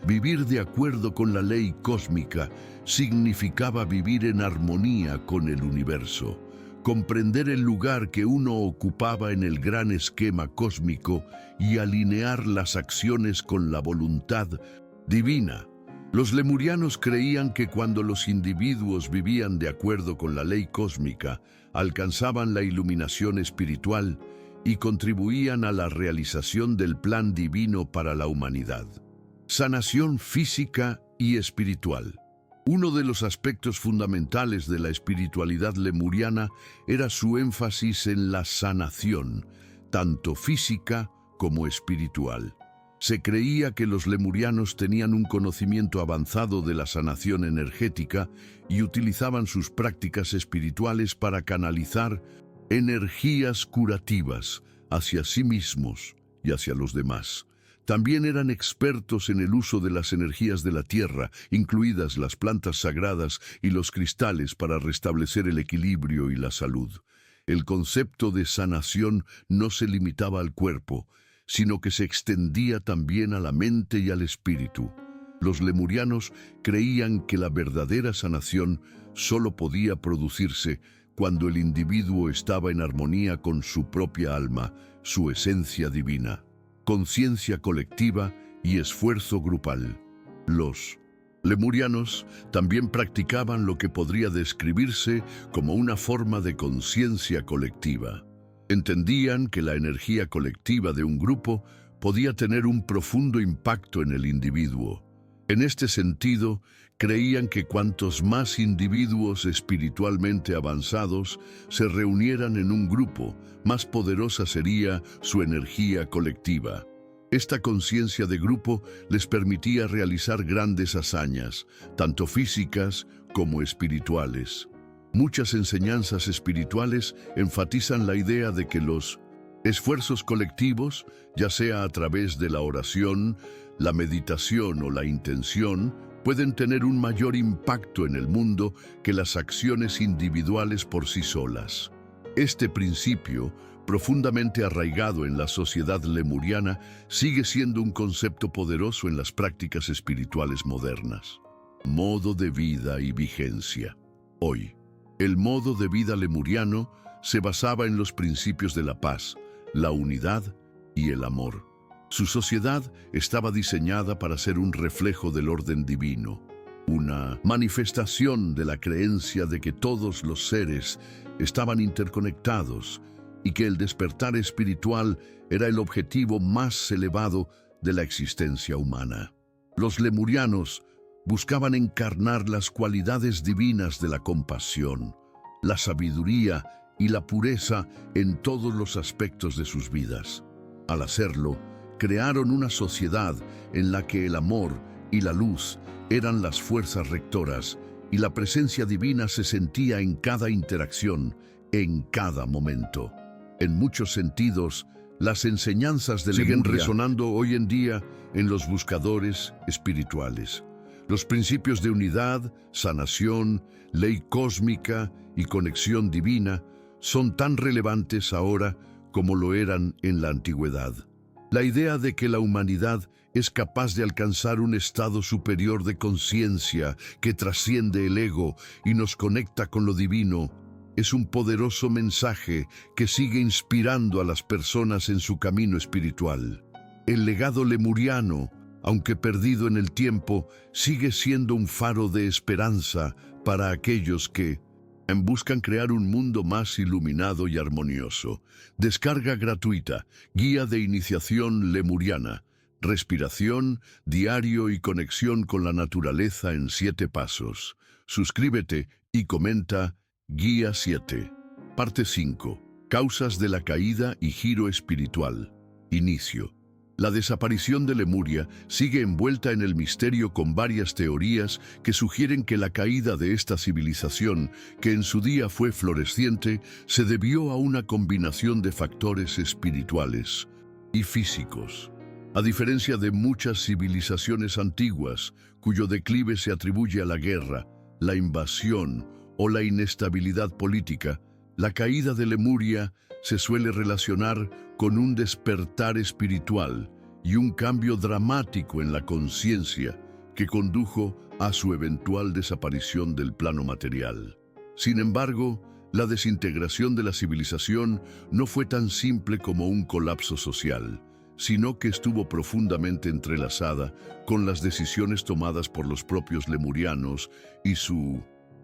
Vivir de acuerdo con la ley cósmica significaba vivir en armonía con el universo, comprender el lugar que uno ocupaba en el gran esquema cósmico y alinear las acciones con la voluntad divina. Los lemurianos creían que cuando los individuos vivían de acuerdo con la ley cósmica, alcanzaban la iluminación espiritual y contribuían a la realización del plan divino para la humanidad. Sanación física y espiritual. Uno de los aspectos fundamentales de la espiritualidad lemuriana era su énfasis en la sanación, tanto física como espiritual. Se creía que los lemurianos tenían un conocimiento avanzado de la sanación energética y utilizaban sus prácticas espirituales para canalizar energías curativas hacia sí mismos y hacia los demás. También eran expertos en el uso de las energías de la tierra, incluidas las plantas sagradas y los cristales, para restablecer el equilibrio y la salud. El concepto de sanación no se limitaba al cuerpo, sino que se extendía también a la mente y al espíritu. Los lemurianos creían que la verdadera sanación solo podía producirse cuando el individuo estaba en armonía con su propia alma, su esencia divina. Conciencia colectiva y esfuerzo grupal. Los lemurianos también practicaban lo que podría describirse como una forma de conciencia colectiva. Entendían que la energía colectiva de un grupo podía tener un profundo impacto en el individuo. En este sentido, creían que cuantos más individuos espiritualmente avanzados se reunieran en un grupo, más poderosa sería su energía colectiva. Esta conciencia de grupo les permitía realizar grandes hazañas, tanto físicas como espirituales. Muchas enseñanzas espirituales enfatizan la idea de que los esfuerzos colectivos, ya sea a través de la oración, la meditación o la intención, pueden tener un mayor impacto en el mundo que las acciones individuales por sí solas. Este principio, profundamente arraigado en la sociedad lemuriana, sigue siendo un concepto poderoso en las prácticas espirituales modernas. Modo de vida y vigencia. Hoy, el modo de vida lemuriano se basaba en los principios de la paz, la unidad y el amor. Su sociedad estaba diseñada para ser un reflejo del orden divino, una manifestación de la creencia de que todos los seres estaban interconectados y que el despertar espiritual era el objetivo más elevado de la existencia humana. Los lemurianos buscaban encarnar las cualidades divinas de la compasión, la sabiduría y la pureza en todos los aspectos de sus vidas. Al hacerlo, crearon una sociedad en la que el amor y la luz eran las fuerzas rectoras y la presencia divina se sentía en cada interacción, en cada momento. En muchos sentidos, las enseñanzas de Lemuria siguen resonando hoy en día en los buscadores espirituales. Los principios de unidad, sanación, ley cósmica y conexión divina son tan relevantes ahora como lo eran en la antigüedad. La idea de que la humanidad es capaz de alcanzar un estado superior de conciencia que trasciende el ego y nos conecta con lo divino es un poderoso mensaje que sigue inspirando a las personas en su camino espiritual. El legado lemuriano, aunque perdido en el tiempo, sigue siendo un faro de esperanza para aquellos que buscan crear un mundo más iluminado y armonioso. Descarga gratuita, Guía de Iniciación Lemuriana, Respiración, Diario y Conexión con la Naturaleza en 7 pasos. Suscríbete y comenta Guía 7. Parte 5. Causas de la caída y giro espiritual. Inicio. La desaparición de Lemuria sigue envuelta en el misterio con varias teorías que sugieren que la caída de esta civilización, que en su día fue floreciente, se debió a una combinación de factores espirituales y físicos. A diferencia de muchas civilizaciones antiguas, cuyo declive se atribuye a la guerra, la invasión o la inestabilidad política, la caída de Lemuria se suele relacionar con un despertar espiritual y un cambio dramático en la conciencia que condujo a su eventual desaparición del plano material. Sin embargo, la desintegración de la civilización no fue tan simple como un colapso social, sino que estuvo profundamente entrelazada con las decisiones tomadas por los propios lemurianos y su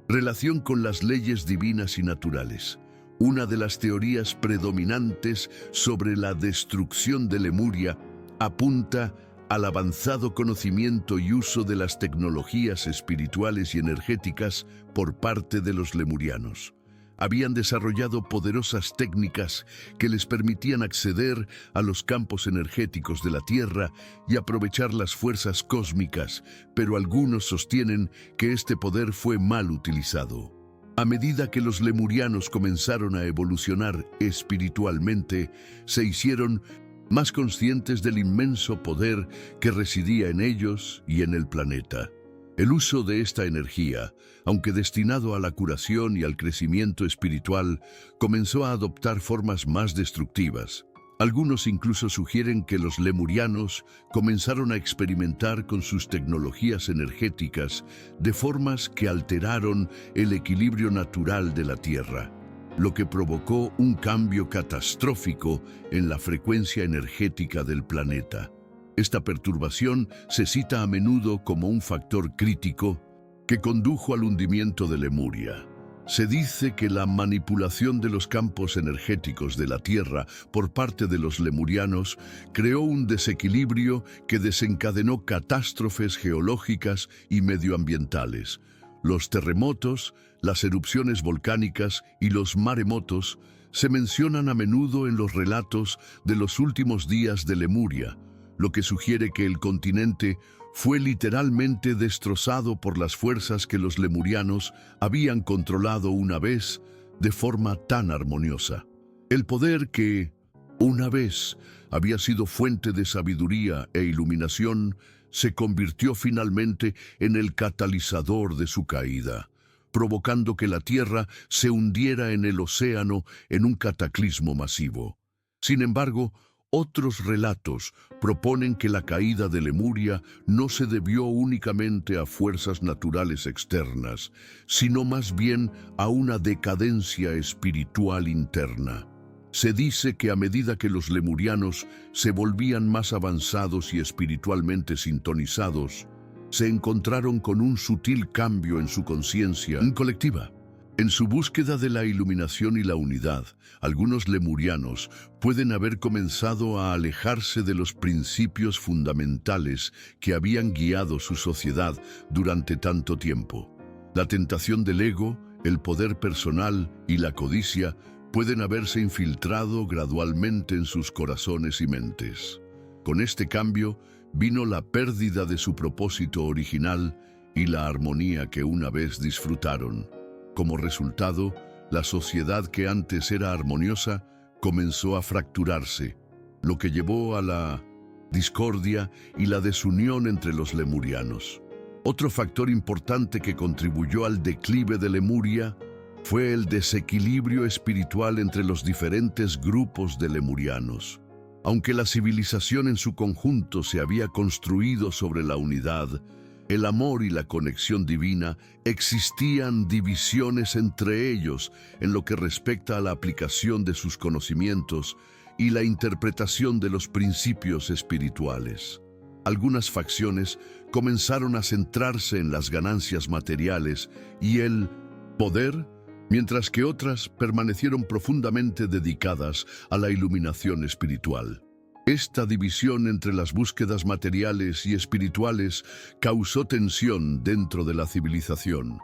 relación con las leyes divinas y naturales. Una de las teorías predominantes sobre la destrucción de Lemuria apunta al avanzado conocimiento y uso de las tecnologías espirituales y energéticas por parte de los lemurianos. Habían desarrollado poderosas técnicas que les permitían acceder a los campos energéticos de la Tierra y aprovechar las fuerzas cósmicas, pero algunos sostienen que este poder fue mal utilizado. A medida que los lemurianos comenzaron a evolucionar espiritualmente, se hicieron más conscientes del inmenso poder que residía en ellos y en el planeta. El uso de esta energía, aunque destinado a la curación y al crecimiento espiritual, comenzó a adoptar formas más destructivas. Algunos incluso sugieren que los lemurianos comenzaron a experimentar con sus tecnologías energéticas de formas que alteraron el equilibrio natural de la Tierra, lo que provocó un cambio catastrófico en la frecuencia energética del planeta. Esta perturbación se cita a menudo como un factor crítico que condujo al hundimiento de Lemuria. Se dice que la manipulación de los campos energéticos de la Tierra por parte de los lemurianos creó un desequilibrio que desencadenó catástrofes geológicas y medioambientales. Los terremotos, las erupciones volcánicas y los maremotos se mencionan a menudo en los relatos de los últimos días de Lemuria, lo que sugiere que el continente fue literalmente destrozado por las fuerzas que los lemurianos habían controlado una vez de forma tan armoniosa. El poder que, una vez, había sido fuente de sabiduría e iluminación, se convirtió finalmente en el catalizador de su caída, provocando que la Tierra se hundiera en el océano en un cataclismo masivo. Sin embargo, otros relatos proponen que la caída de Lemuria no se debió únicamente a fuerzas naturales externas, sino más bien a una decadencia espiritual interna. Se dice que a medida que los lemurianos se volvían más avanzados y espiritualmente sintonizados, se encontraron con un sutil cambio en su conciencia colectiva. En su búsqueda de la iluminación y la unidad, algunos lemurianos pueden haber comenzado a alejarse de los principios fundamentales que habían guiado su sociedad durante tanto tiempo. La tentación del ego, el poder personal y la codicia pueden haberse infiltrado gradualmente en sus corazones y mentes. Con este cambio vino la pérdida de su propósito original y la armonía que una vez disfrutaron. Como resultado, la sociedad que antes era armoniosa comenzó a fracturarse, lo que llevó a la discordia y la desunión entre los lemurianos. Otro factor importante que contribuyó al declive de Lemuria fue el desequilibrio espiritual entre los diferentes grupos de lemurianos. Aunque la civilización en su conjunto se había construido sobre la unidad, el amor y la conexión divina, existían divisiones entre ellos en lo que respecta a la aplicación de sus conocimientos y la interpretación de los principios espirituales. Algunas facciones comenzaron a centrarse en las ganancias materiales y el poder, mientras que otras permanecieron profundamente dedicadas a la iluminación espiritual. Esta división entre las búsquedas materiales y espirituales causó tensión dentro de la civilización.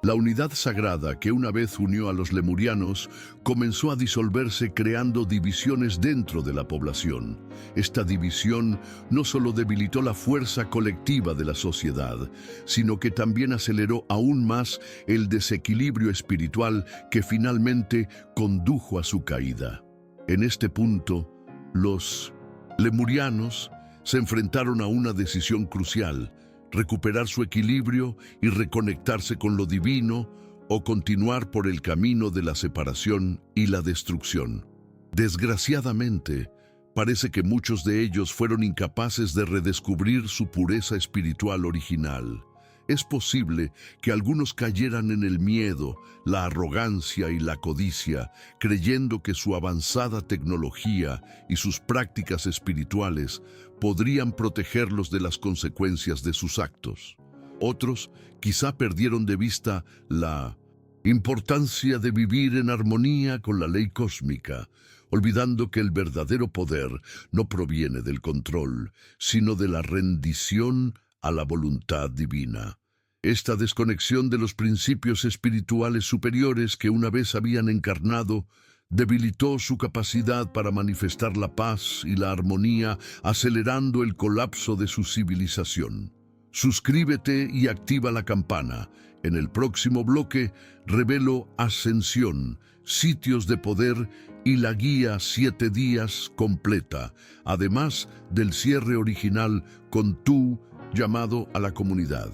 La unidad sagrada que una vez unió a los lemurianos comenzó a disolverse, creando divisiones dentro de la población. Esta división no solo debilitó la fuerza colectiva de la sociedad, sino que también aceleró aún más el desequilibrio espiritual que finalmente condujo a su caída. En este punto, los lemurianos se enfrentaron a una decisión crucial: recuperar su equilibrio y reconectarse con lo divino, o continuar por el camino de la separación y la destrucción. Desgraciadamente, parece que muchos de ellos fueron incapaces de redescubrir su pureza espiritual original. Es posible que algunos cayeran en el miedo, la arrogancia y la codicia, creyendo que su avanzada tecnología y sus prácticas espirituales podrían protegerlos de las consecuencias de sus actos. Otros quizá perdieron de vista la importancia de vivir en armonía con la ley cósmica, olvidando que el verdadero poder no proviene del control, sino de la rendición a la voluntad divina. Esta desconexión de los principios espirituales superiores que una vez habían encarnado debilitó su capacidad para manifestar la paz y la armonía, acelerando el colapso de su civilización. Suscríbete y activa la campana. En el próximo bloque revelo Ascensión, sitios de poder y la guía 7 días completa, además del cierre original con tu llamado a la comunidad.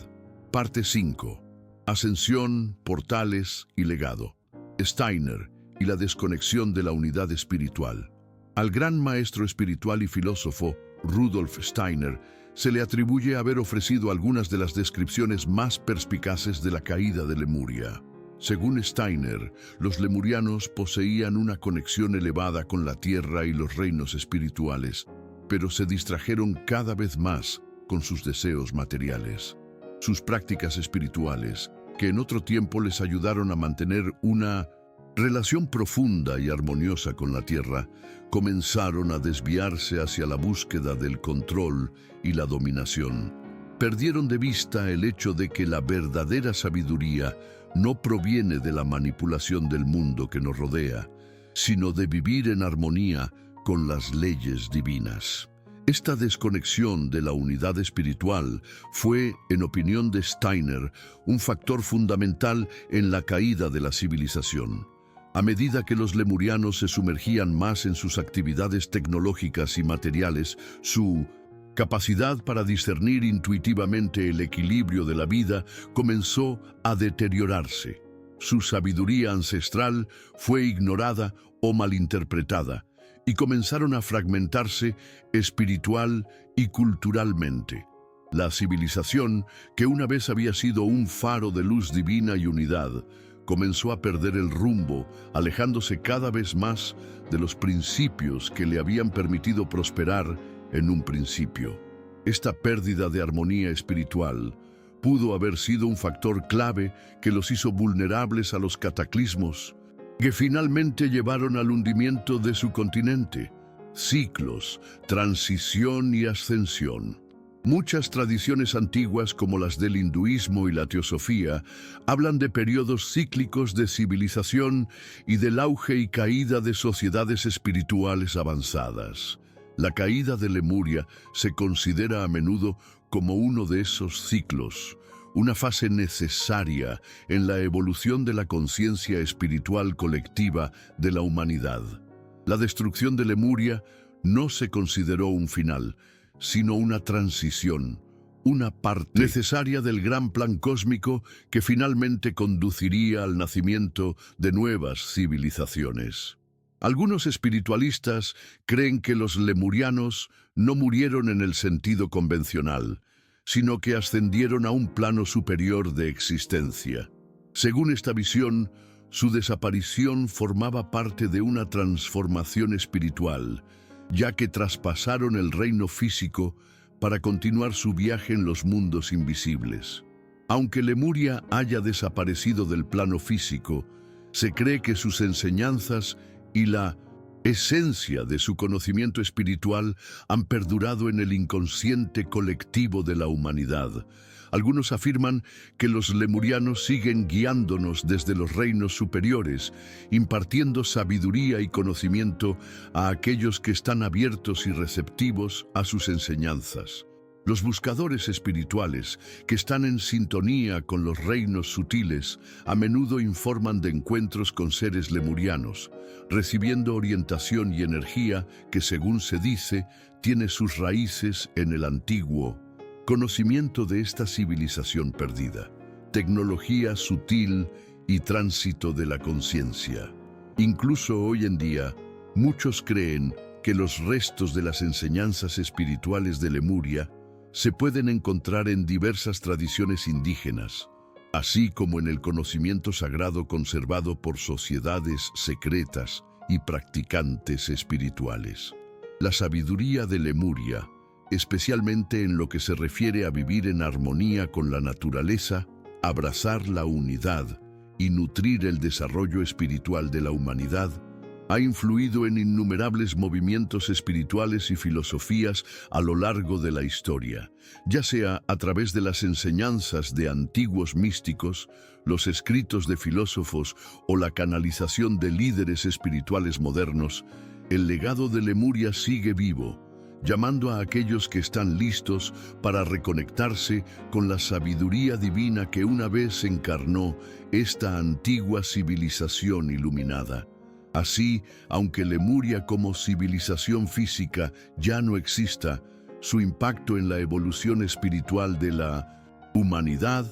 Parte 5. Ascensión, portales y legado. Steiner y la desconexión de la unidad espiritual. Al gran maestro espiritual y filósofo Rudolf Steiner se le atribuye haber ofrecido algunas de las descripciones más perspicaces de la caída de Lemuria. Según Steiner, los lemurianos poseían una conexión elevada con la tierra y los reinos espirituales, pero se distrajeron cada vez más con sus deseos materiales. Sus prácticas espirituales, que en otro tiempo les ayudaron a mantener una relación profunda y armoniosa con la tierra, comenzaron a desviarse hacia la búsqueda del control y la dominación. Perdieron de vista el hecho de que la verdadera sabiduría no proviene de la manipulación del mundo que nos rodea, sino de vivir en armonía con las leyes divinas. Esta desconexión de la unidad espiritual fue, en opinión de Steiner, un factor fundamental en la caída de la civilización. A medida que los lemurianos se sumergían más en sus actividades tecnológicas y materiales, su capacidad para discernir intuitivamente el equilibrio de la vida comenzó a deteriorarse. Su sabiduría ancestral fue ignorada o malinterpretada, y comenzaron a fragmentarse espiritual y culturalmente. La civilización, que una vez había sido un faro de luz divina y unidad, comenzó a perder el rumbo, alejándose cada vez más de los principios que le habían permitido prosperar en un principio. Esta pérdida de armonía espiritual pudo haber sido un factor clave que los hizo vulnerables a los cataclismos que finalmente llevaron al hundimiento de su continente. Ciclos, transición y ascensión. Muchas tradiciones antiguas, como las del hinduismo y la teosofía, hablan de periodos cíclicos de civilización y del auge y caída de sociedades espirituales avanzadas. La caída de Lemuria se considera a menudo como uno de esos ciclos, una fase necesaria en la evolución de la conciencia espiritual colectiva de la humanidad. La destrucción de Lemuria no se consideró un final, sino una transición, una parte necesaria del gran plan cósmico que finalmente conduciría al nacimiento de nuevas civilizaciones. Algunos espiritualistas creen que los lemurianos no murieron en el sentido convencional, sino que ascendieron a un plano superior de existencia. Según esta visión, su desaparición formaba parte de una transformación espiritual, ya que traspasaron el reino físico para continuar su viaje en los mundos invisibles. Aunque Lemuria haya desaparecido del plano físico, se cree que sus enseñanzas y la esencia de su conocimiento espiritual han perdurado en el inconsciente colectivo de la humanidad. Algunos afirman que los lemurianos siguen guiándonos desde los reinos superiores, impartiendo sabiduría y conocimiento a aquellos que están abiertos y receptivos a sus enseñanzas. Los buscadores espirituales, que están en sintonía con los reinos sutiles, a menudo informan de encuentros con seres lemurianos, recibiendo orientación y energía que, según se dice, tiene sus raíces en el antiguo conocimiento de esta civilización perdida, tecnología sutil y tránsito de la conciencia. Incluso hoy en día, muchos creen que los restos de las enseñanzas espirituales de Lemuria se pueden encontrar en diversas tradiciones indígenas, así como en el conocimiento sagrado conservado por sociedades secretas y practicantes espirituales. La sabiduría de Lemuria, especialmente en lo que se refiere a vivir en armonía con la naturaleza, abrazar la unidad y nutrir el desarrollo espiritual de la humanidad, ha influido en innumerables movimientos espirituales y filosofías a lo largo de la historia, ya sea a través de las enseñanzas de antiguos místicos, los escritos de filósofos o la canalización de líderes espirituales modernos. El legado de Lemuria sigue vivo, llamando a aquellos que están listos para reconectarse con la sabiduría divina que una vez encarnó esta antigua civilización iluminada. Así, aunque Lemuria como civilización física ya no exista, su impacto en la evolución espiritual de la humanidad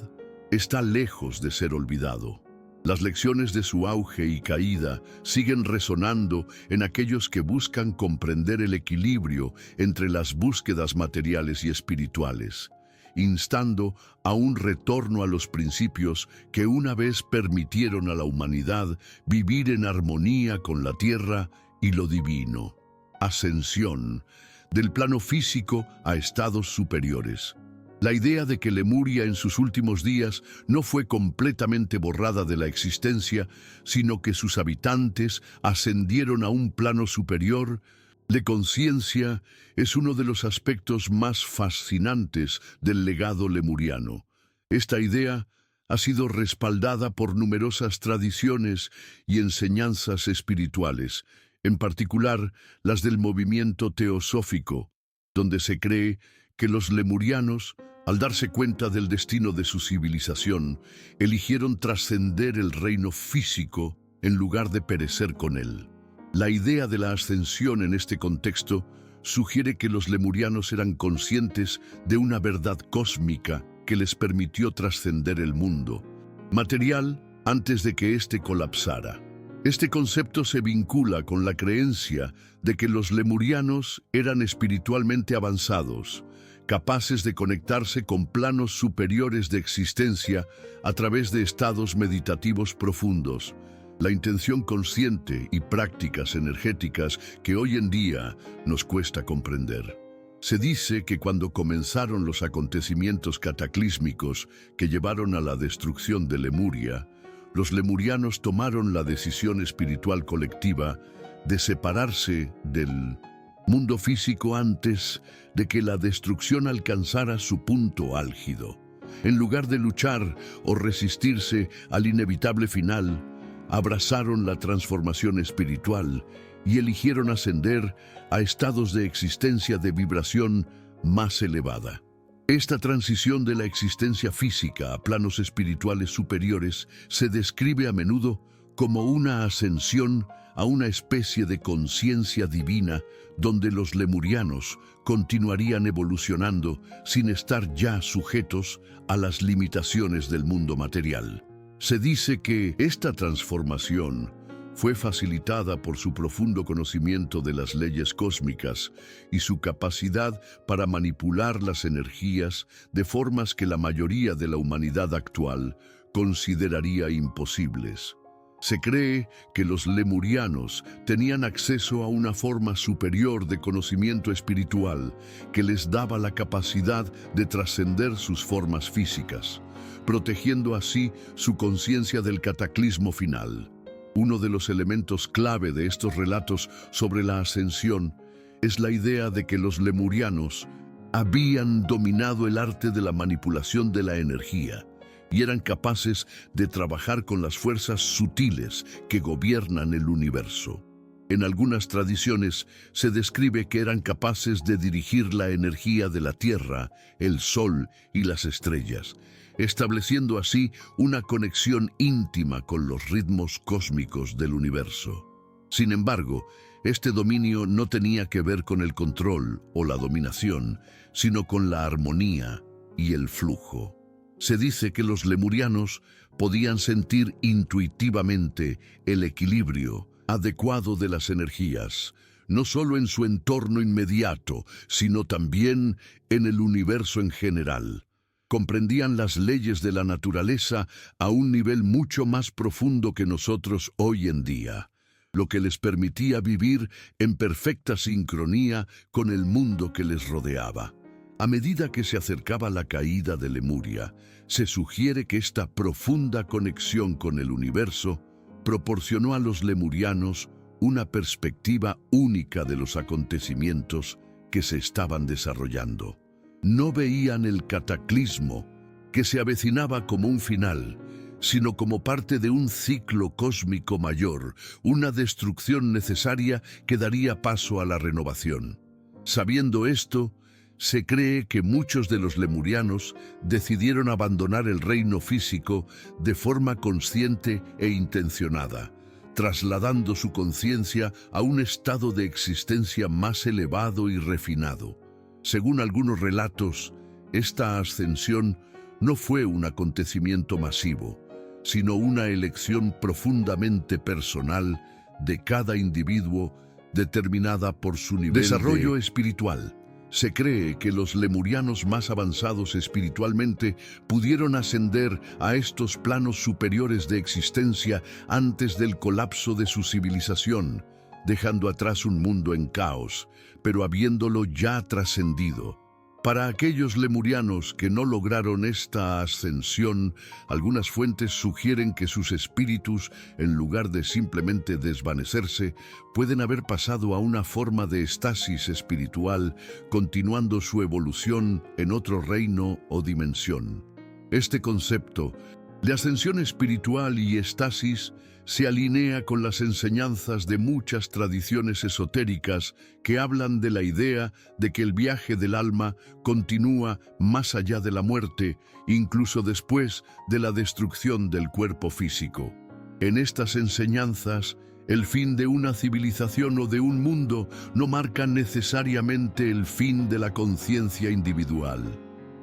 está lejos de ser olvidado. Las lecciones de su auge y caída siguen resonando en aquellos que buscan comprender el equilibrio entre las búsquedas materiales y espirituales, instando a un retorno a los principios que una vez permitieron a la humanidad vivir en armonía con la tierra y lo divino. Ascensión del plano físico a estados superiores. La idea de que Lemuria en sus últimos días no fue completamente borrada de la existencia, sino que sus habitantes ascendieron a un plano superior de conciencia, es uno de los aspectos más fascinantes del legado lemuriano. Esta idea ha sido respaldada por numerosas tradiciones y enseñanzas espirituales, en particular las del movimiento teosófico, donde se cree que los lemurianos, al darse cuenta del destino de su civilización, eligieron trascender el reino físico en lugar de perecer con él. La idea de la ascensión en este contexto sugiere que los lemurianos eran conscientes de una verdad cósmica que les permitió trascender el mundo material antes de que éste colapsara. Este concepto se vincula con la creencia de que los lemurianos eran espiritualmente avanzados, capaces de conectarse con planos superiores de existencia a través de estados meditativos profundos. La intención consciente y prácticas energéticas que hoy en día nos cuesta comprender. Se dice que cuando comenzaron los acontecimientos cataclísmicos que llevaron a la destrucción de Lemuria, los lemurianos tomaron la decisión espiritual colectiva de separarse del mundo físico antes de que la destrucción alcanzara su punto álgido. En lugar de luchar o resistirse al inevitable final, abrazaron la transformación espiritual y eligieron ascender a estados de existencia de vibración más elevada. Esta transición de la existencia física a planos espirituales superiores se describe a menudo como una ascensión a una especie de conciencia divina donde los lemurianos continuarían evolucionando sin estar ya sujetos a las limitaciones del mundo material. Se dice que esta transformación fue facilitada por su profundo conocimiento de las leyes cósmicas y su capacidad para manipular las energías de formas que la mayoría de la humanidad actual consideraría imposibles. Se cree que los lemurianos tenían acceso a una forma superior de conocimiento espiritual que les daba la capacidad de trascender sus formas físicas, protegiendo así su conciencia del cataclismo final. Uno de los elementos clave de estos relatos sobre la ascensión es la idea de que los lemurianos habían dominado el arte de la manipulación de la energía y eran capaces de trabajar con las fuerzas sutiles que gobiernan el universo. En algunas tradiciones se describe que eran capaces de dirigir la energía de la Tierra, el Sol y las estrellas, estableciendo así una conexión íntima con los ritmos cósmicos del universo. Sin embargo, este dominio no tenía que ver con el control o la dominación, sino con la armonía y el flujo. Se dice que los lemurianos podían sentir intuitivamente el equilibrio adecuado de las energías, no solo en su entorno inmediato, sino también en el universo en general. Comprendían las leyes de la naturaleza a un nivel mucho más profundo que nosotros hoy en día, lo que les permitía vivir en perfecta sincronía con el mundo que les rodeaba. A medida que se acercaba la caída de Lemuria, se sugiere que esta profunda conexión con el universo proporcionó a los lemurianos una perspectiva única de los acontecimientos que se estaban desarrollando. No veían el cataclismo que se avecinaba como un final, sino como parte de un ciclo cósmico mayor, una destrucción necesaria que daría paso a la renovación. Sabiendo esto, se cree que muchos de los lemurianos decidieron abandonar el reino físico de forma consciente e intencionada, trasladando su conciencia a un estado de existencia más elevado y refinado. Según algunos relatos, esta ascensión no fue un acontecimiento masivo, sino una elección profundamente personal de cada individuo determinada por su nivel de desarrollo espiritual. Se cree que los lemurianos más avanzados espiritualmente pudieron ascender a estos planos superiores de existencia antes del colapso de su civilización, dejando atrás un mundo en caos, pero habiéndolo ya trascendido. Para aquellos lemurianos que no lograron esta ascensión, algunas fuentes sugieren que sus espíritus, en lugar de simplemente desvanecerse, pueden haber pasado a una forma de estasis espiritual, continuando su evolución en otro reino o dimensión. Este concepto de ascensión espiritual y estasis se alinea con las enseñanzas de muchas tradiciones esotéricas que hablan de la idea de que el viaje del alma continúa más allá de la muerte, incluso después de la destrucción del cuerpo físico. En estas enseñanzas, el fin de una civilización o de un mundo no marca necesariamente el fin de la conciencia individual.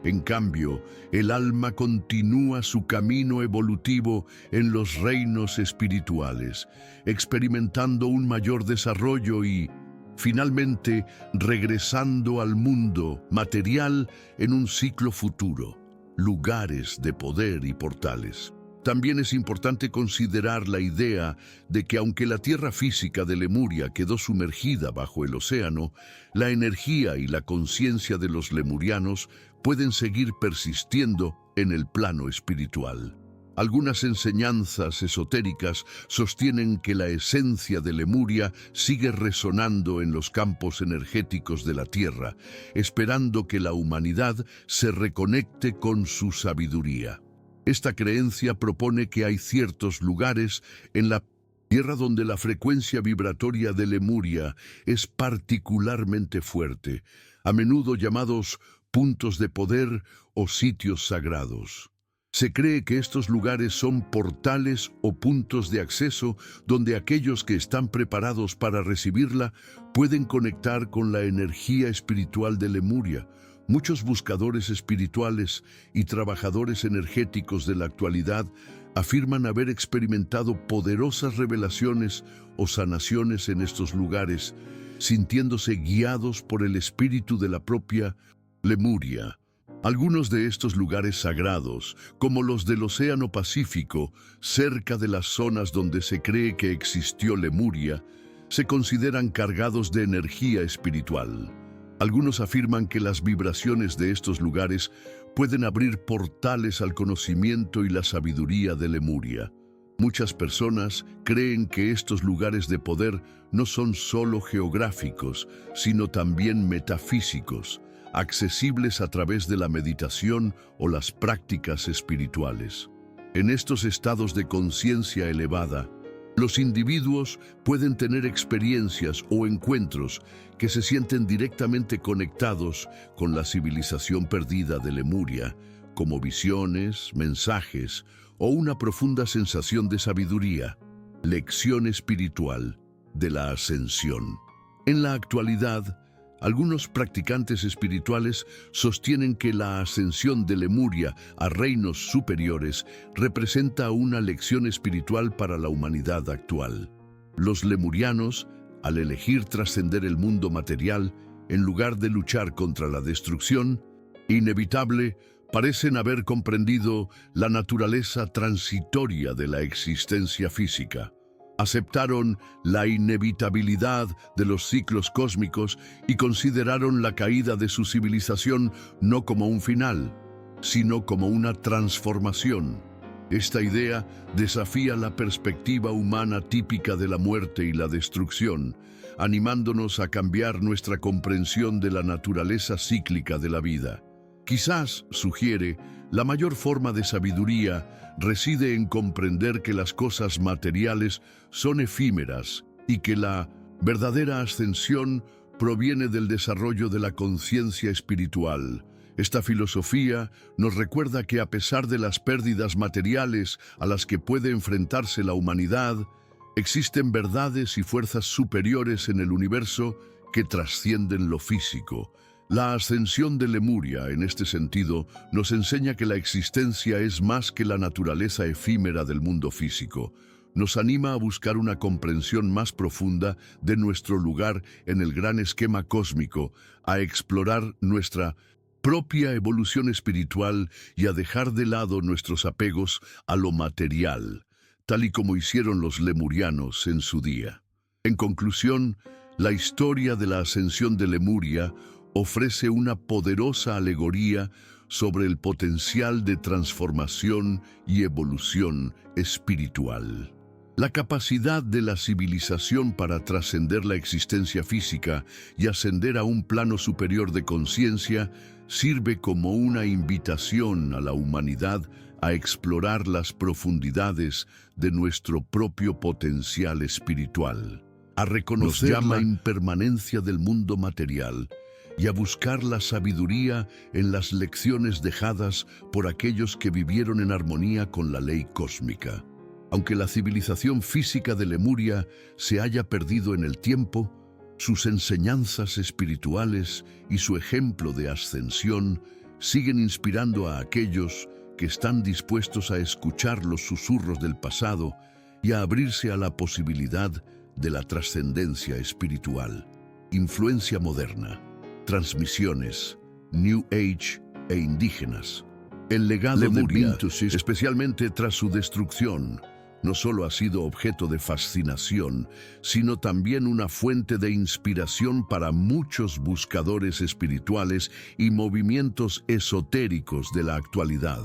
En cambio, el alma continúa su camino evolutivo en los reinos espirituales, experimentando un mayor desarrollo y, finalmente, regresando al mundo material en un ciclo futuro, lugares de poder y portales. También es importante considerar la idea de que aunque la tierra física de Lemuria quedó sumergida bajo el océano, la energía y la conciencia de los lemurianos pueden seguir persistiendo en el plano espiritual. Algunas enseñanzas esotéricas sostienen que la esencia de Lemuria sigue resonando en los campos energéticos de la Tierra, esperando que la humanidad se reconecte con su sabiduría. Esta creencia propone que hay ciertos lugares en la Tierra donde la frecuencia vibratoria de Lemuria es particularmente fuerte, a menudo llamados puntos de poder o sitios sagrados. Se cree que estos lugares son portales o puntos de acceso donde aquellos que están preparados para recibirla pueden conectar con la energía espiritual de Lemuria. Muchos buscadores espirituales y trabajadores energéticos de la actualidad afirman haber experimentado poderosas revelaciones o sanaciones en estos lugares, sintiéndose guiados por el espíritu de la propia Lemuria. Algunos de estos lugares sagrados, como los del Océano Pacífico, cerca de las zonas donde se cree que existió Lemuria, se consideran cargados de energía espiritual. Algunos afirman que las vibraciones de estos lugares pueden abrir portales al conocimiento y la sabiduría de Lemuria. Muchas personas creen que estos lugares de poder no son solo geográficos, sino también metafísicos, accesibles a través de la meditación o las prácticas espirituales. En estos estados de conciencia elevada, Los individuos pueden tener experiencias o encuentros que se sienten directamente conectados con la civilización perdida de Lemuria, como visiones, mensajes o una profunda sensación de sabiduría, lección espiritual de la ascensión. En la actualidad, algunos practicantes espirituales sostienen que la ascensión de Lemuria a reinos superiores representa una lección espiritual para la humanidad actual. Los lemurianos, al elegir trascender el mundo material en lugar de luchar contra la destrucción inevitable, parecen haber comprendido la naturaleza transitoria de la existencia física. Aceptaron la inevitabilidad de los ciclos cósmicos y consideraron la caída de su civilización no como un final, sino como una transformación. Esta idea desafía la perspectiva humana típica de la muerte y la destrucción, animándonos a cambiar nuestra comprensión de la naturaleza cíclica de la vida. Quizás, sugiere, la mayor forma de sabiduría reside en comprender que las cosas materiales son efímeras y que la verdadera ascensión proviene del desarrollo de la conciencia espiritual. Esta filosofía nos recuerda que a pesar de las pérdidas materiales a las que puede enfrentarse la humanidad, existen verdades y fuerzas superiores en el universo que trascienden lo físico. La ascensión de Lemuria, en este sentido, nos enseña que la existencia es más que la naturaleza efímera del mundo físico. Nos anima a buscar una comprensión más profunda de nuestro lugar en el gran esquema cósmico, a explorar nuestra propia evolución espiritual y a dejar de lado nuestros apegos a lo material, tal y como hicieron los lemurianos en su día. En conclusión, la historia de la ascensión de Lemuria ofrece una poderosa alegoría sobre el potencial de transformación y evolución espiritual. La capacidad de la civilización para trascender la existencia física y ascender a un plano superior de conciencia sirve como una invitación a la humanidad a explorar las profundidades de nuestro propio potencial espiritual, a reconocer la impermanencia del mundo material y a buscar la sabiduría en las lecciones dejadas por aquellos que vivieron en armonía con la ley cósmica. Aunque la civilización física de Lemuria se haya perdido en el tiempo, sus enseñanzas espirituales y su ejemplo de ascensión siguen inspirando a aquellos que están dispuestos a escuchar los susurros del pasado y a abrirse a la posibilidad de la trascendencia espiritual. Influencia moderna, transmisiones, New Age e indígenas. El legado de Lemuria, especialmente tras su destrucción, no solo ha sido objeto de fascinación, sino también una fuente de inspiración para muchos buscadores espirituales y movimientos esotéricos de la actualidad.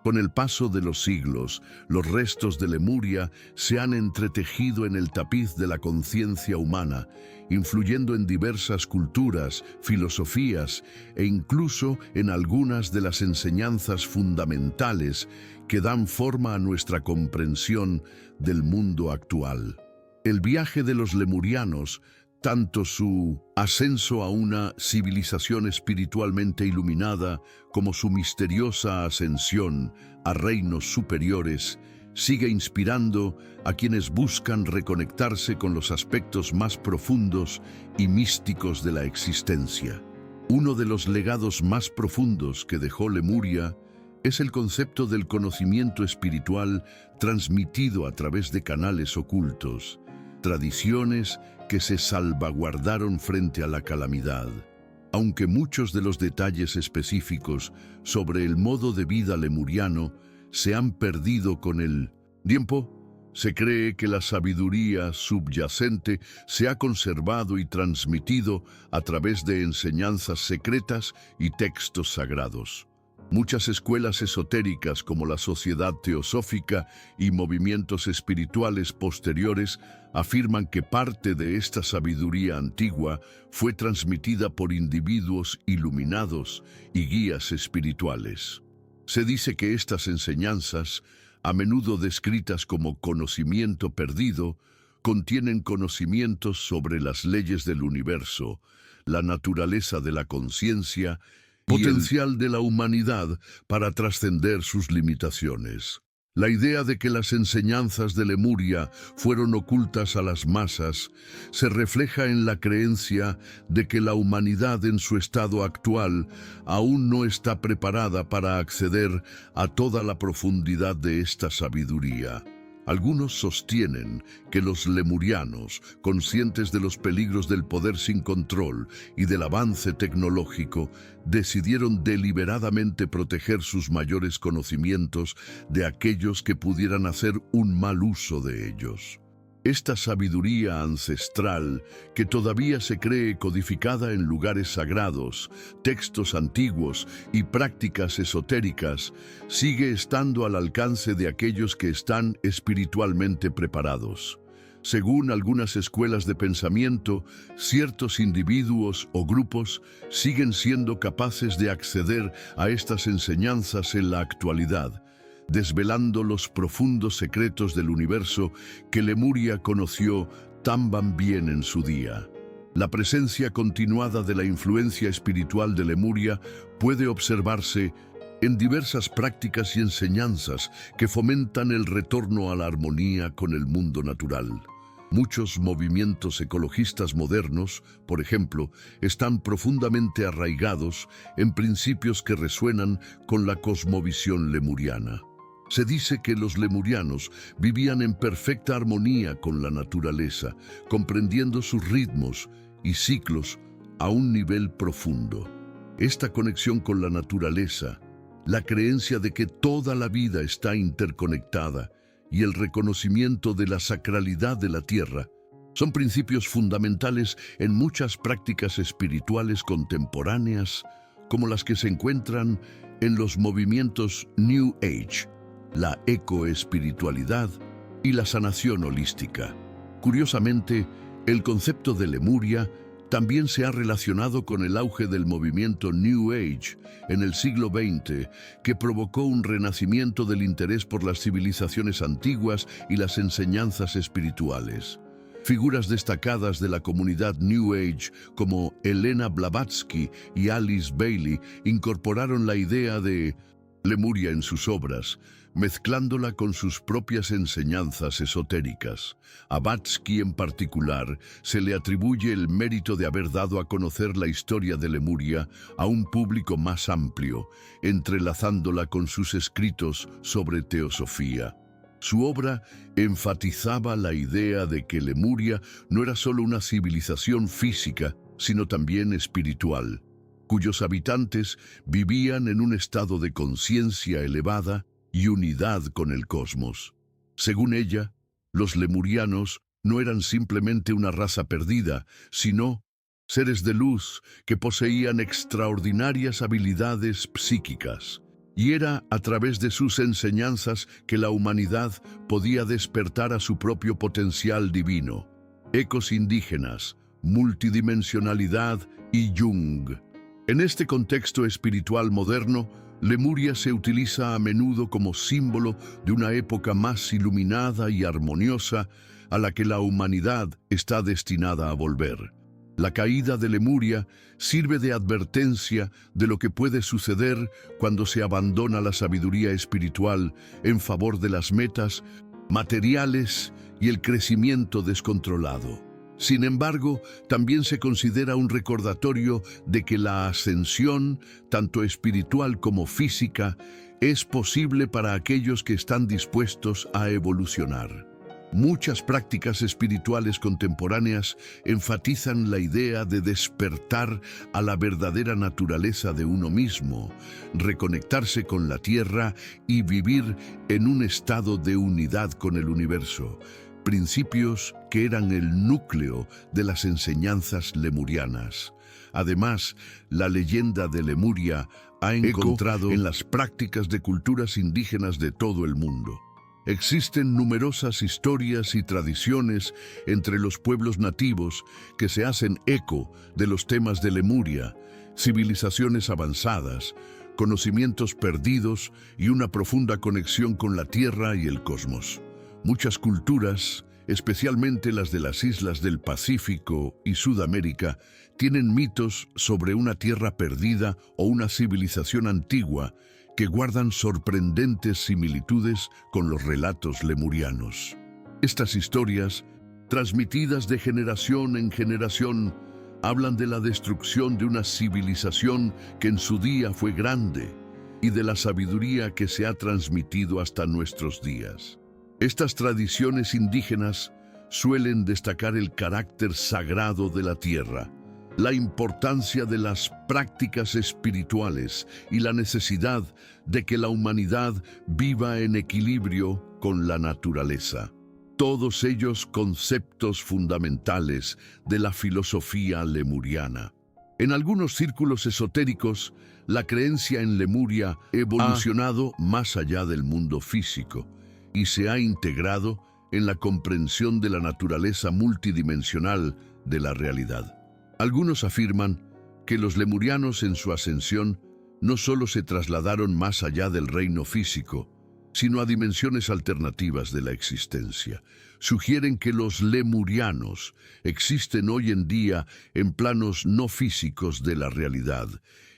Con el paso de los siglos, los restos de Lemuria se han entretejido en el tapiz de la conciencia humana, influyendo en diversas culturas, filosofías e incluso en algunas de las enseñanzas fundamentales que dan forma a nuestra comprensión del mundo actual. El viaje de los lemurianos, tanto su ascenso a una civilización espiritualmente iluminada como su misteriosa ascensión a reinos superiores, sigue inspirando a quienes buscan reconectarse con los aspectos más profundos y místicos de la existencia. Uno de los legados más profundos que dejó Lemuria es el concepto del conocimiento espiritual transmitido a través de canales ocultos, tradiciones que se salvaguardaron frente a la calamidad. Aunque muchos de los detalles específicos sobre el modo de vida lemuriano se han perdido con el tiempo, se cree que la sabiduría subyacente se ha conservado y transmitido a través de enseñanzas secretas y textos sagrados. Muchas escuelas esotéricas como la Sociedad Teosófica y movimientos espirituales posteriores afirman que parte de esta sabiduría antigua fue transmitida por individuos iluminados y guías espirituales. Se dice que estas enseñanzas a menudo descritas como conocimiento perdido, contienen conocimientos sobre las leyes del universo, la naturaleza de la conciencia y el potencial de la humanidad para trascender sus limitaciones. La idea de que las enseñanzas de Lemuria fueron ocultas a las masas se refleja en la creencia de que la humanidad en su estado actual aún no está preparada para acceder a toda la profundidad de esta sabiduría. Algunos sostienen que los lemurianos, conscientes de los peligros del poder sin control y del avance tecnológico, decidieron deliberadamente proteger sus mayores conocimientos de aquellos que pudieran hacer un mal uso de ellos. Esta sabiduría ancestral, que todavía se cree codificada en lugares sagrados, textos antiguos y prácticas esotéricas, sigue estando al alcance de aquellos que están espiritualmente preparados. Según algunas escuelas de pensamiento, ciertos individuos o grupos siguen siendo capaces de acceder a estas enseñanzas en la actualidad, desvelando los profundos secretos del universo que Lemuria conoció tan bien en su día. La presencia continuada de la influencia espiritual de Lemuria puede observarse en diversas prácticas y enseñanzas que fomentan el retorno a la armonía con el mundo natural. Muchos movimientos ecologistas modernos, por ejemplo, están profundamente arraigados en principios que resuenan con la cosmovisión lemuriana. Se dice que los lemurianos vivían en perfecta armonía con la naturaleza, comprendiendo sus ritmos y ciclos a un nivel profundo. Esta conexión con la naturaleza, la creencia de que toda la vida está interconectada y el reconocimiento de la sacralidad de la tierra, son principios fundamentales en muchas prácticas espirituales contemporáneas, como las que se encuentran en los movimientos New Age, la ecoespiritualidad y la sanación holística. Curiosamente, el concepto de Lemuria también se ha relacionado con el auge del movimiento New Age en el siglo XX, que provocó un renacimiento del interés por las civilizaciones antiguas y las enseñanzas espirituales. Figuras destacadas de la comunidad New Age como Elena Blavatsky y Alice Bailey incorporaron la idea de Lemuria en sus obras, mezclándola con sus propias enseñanzas esotéricas. A Blavatsky en particular se le atribuye el mérito de haber dado a conocer la historia de Lemuria a un público más amplio, entrelazándola con sus escritos sobre teosofía. Su obra enfatizaba la idea de que Lemuria no era solo una civilización física, sino también espiritual, cuyos habitantes vivían en un estado de conciencia elevada y unidad con el cosmos. Según ella, los lemurianos no eran simplemente una raza perdida, sino seres de luz que poseían extraordinarias habilidades psíquicas. Y era a través de sus enseñanzas que la humanidad podía despertar a su propio potencial divino. Ecos indígenas, multidimensionalidad y Jung. En este contexto espiritual moderno, Lemuria se utiliza a menudo como símbolo de una época más iluminada y armoniosa a la que la humanidad está destinada a volver. La caída de Lemuria sirve de advertencia de lo que puede suceder cuando se abandona la sabiduría espiritual en favor de las metas materiales y el crecimiento descontrolado. Sin embargo, también se considera un recordatorio de que la ascensión, tanto espiritual como física, es posible para aquellos que están dispuestos a evolucionar. Muchas prácticas espirituales contemporáneas enfatizan la idea de despertar a la verdadera naturaleza de uno mismo, reconectarse con la tierra y vivir en un estado de unidad con el universo, principios que eran el núcleo de las enseñanzas lemurianas. Además, la leyenda de Lemuria ha encontrado en las prácticas de culturas indígenas de todo el mundo. Existen numerosas historias y tradiciones entre los pueblos nativos que se hacen eco de los temas de Lemuria, civilizaciones avanzadas, conocimientos perdidos y una profunda conexión con la Tierra y el cosmos. Muchas culturas, especialmente las de las islas del Pacífico y Sudamérica, tienen mitos sobre una tierra perdida o una civilización antigua que guardan sorprendentes similitudes con los relatos lemurianos. Estas historias, transmitidas de generación en generación, hablan de la destrucción de una civilización que en su día fue grande y de la sabiduría que se ha transmitido hasta nuestros días. Estas tradiciones indígenas suelen destacar el carácter sagrado de la tierra, la importancia de las prácticas espirituales y la necesidad de que la humanidad viva en equilibrio con la naturaleza. Todos ellos conceptos fundamentales de la filosofía lemuriana. En algunos círculos esotéricos, la creencia en Lemuria ha evolucionado más allá del mundo físico y se ha integrado en la comprensión de la naturaleza multidimensional de la realidad. Algunos afirman que los lemurianos en su ascensión no solo se trasladaron más allá del reino físico, sino a dimensiones alternativas de la existencia. Sugieren que los lemurianos existen hoy en día en planos no físicos de la realidad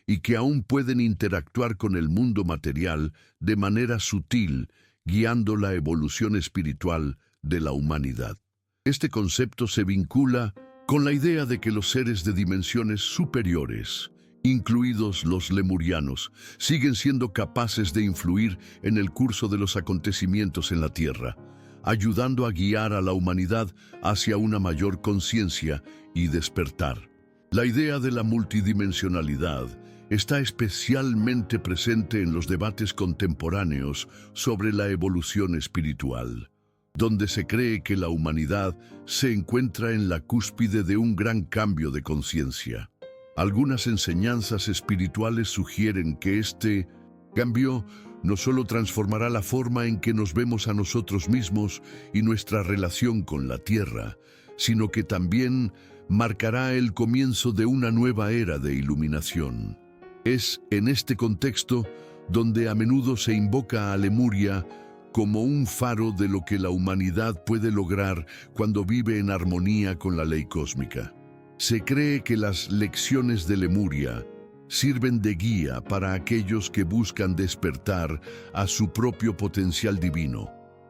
y que aún pueden interactuar con el mundo material de manera sutil, guiando la evolución espiritual de la humanidad. Este concepto se vincula con la idea de que los seres de dimensiones superiores, incluidos los lemurianos, siguen siendo capaces de influir en el curso de los acontecimientos en la Tierra, ayudando a guiar a la humanidad hacia una mayor conciencia y despertar. La idea de la multidimensionalidad está especialmente presente en los debates contemporáneos sobre la evolución espiritual, donde se cree que la humanidad se encuentra en la cúspide de un gran cambio de conciencia. Algunas enseñanzas espirituales sugieren que este cambio no solo transformará la forma en que nos vemos a nosotros mismos y nuestra relación con la Tierra, sino que también marcará el comienzo de una nueva era de iluminación. Es en este contexto donde a menudo se invoca a Lemuria como un faro de lo que la humanidad puede lograr cuando vive en armonía con la ley cósmica. Se cree que las lecciones de Lemuria sirven de guía para aquellos que buscan despertar a su propio potencial divino,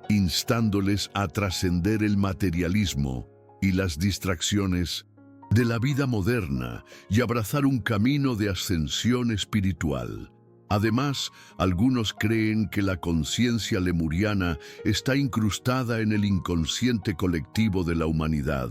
instándoles a trascender el materialismo y las distracciones de la vida moderna y abrazar un camino de ascensión espiritual. Además, algunos creen que la conciencia lemuriana está incrustada en el inconsciente colectivo de la humanidad,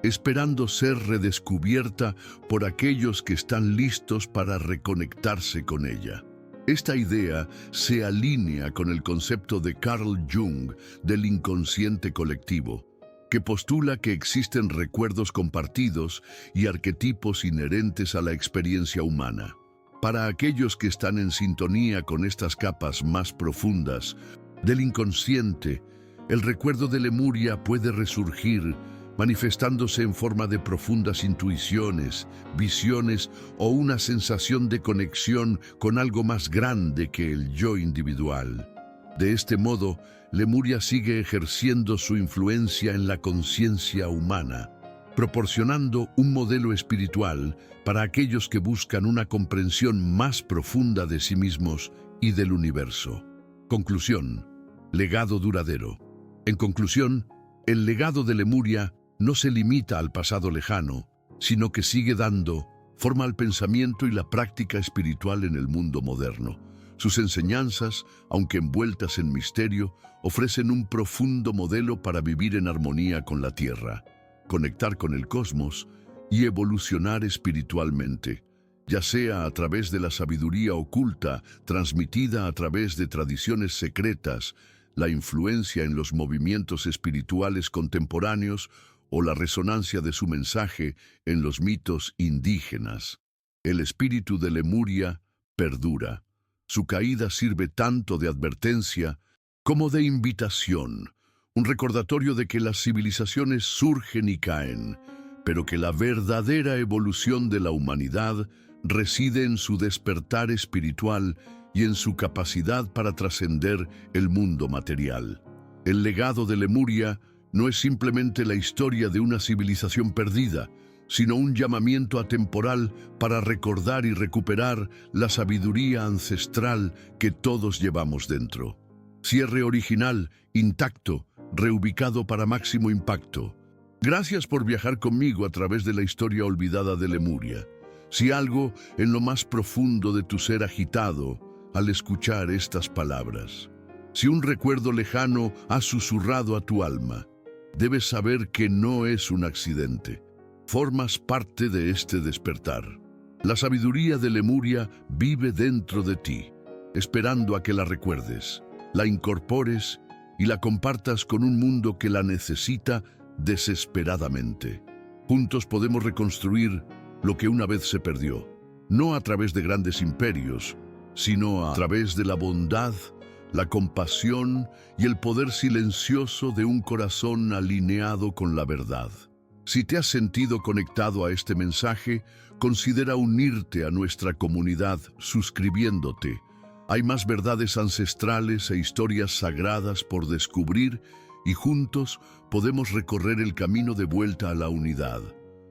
esperando ser redescubierta por aquellos que están listos para reconectarse con ella. Esta idea se alinea con el concepto de Carl Jung del inconsciente colectivo, que postula que existen recuerdos compartidos y arquetipos inherentes a la experiencia humana. Para aquellos que están en sintonía con estas capas más profundas del inconsciente, el recuerdo de Lemuria puede resurgir manifestándose en forma de profundas intuiciones, visiones o una sensación de conexión con algo más grande que el yo individual. De este modo, Lemuria sigue ejerciendo su influencia en la conciencia humana, proporcionando un modelo espiritual para aquellos que buscan una comprensión más profunda de sí mismos y del universo. Conclusión: legado duradero. En conclusión, el legado de Lemuria no se limita al pasado lejano, sino que sigue dando forma al pensamiento y la práctica espiritual en el mundo moderno. Sus enseñanzas, aunque envueltas en misterio, ofrecen un profundo modelo para vivir en armonía con la Tierra, conectar con el cosmos y evolucionar espiritualmente, ya sea a través de la sabiduría oculta transmitida a través de tradiciones secretas, la influencia en los movimientos espirituales contemporáneos o la resonancia de su mensaje en los mitos indígenas. El espíritu de Lemuria perdura. Su caída sirve tanto de advertencia como de invitación, un recordatorio de que las civilizaciones surgen y caen, pero que la verdadera evolución de la humanidad reside en su despertar espiritual y en su capacidad para trascender el mundo material. El legado de Lemuria no es simplemente la historia de una civilización perdida, sino un llamamiento atemporal para recordar y recuperar la sabiduría ancestral que todos llevamos dentro. Cierre original, intacto, reubicado para máximo impacto. Gracias por viajar conmigo a través de la historia olvidada de Lemuria. Si algo en lo más profundo de tu ser agitado al escuchar estas palabras, si un recuerdo lejano ha susurrado a tu alma, debes saber que no es un accidente. Formas parte de este despertar. La sabiduría de Lemuria vive dentro de ti, esperando a que la recuerdes, la incorpores y la compartas con un mundo que la necesita desesperadamente. Juntos podemos reconstruir lo que una vez se perdió, no a través de grandes imperios, sino a través de la bondad, la compasión y el poder silencioso de un corazón alineado con la verdad. Si te has sentido conectado a este mensaje, considera unirte a nuestra comunidad suscribiéndote. Hay más verdades ancestrales e historias sagradas por descubrir y juntos podemos recorrer el camino de vuelta a la unidad.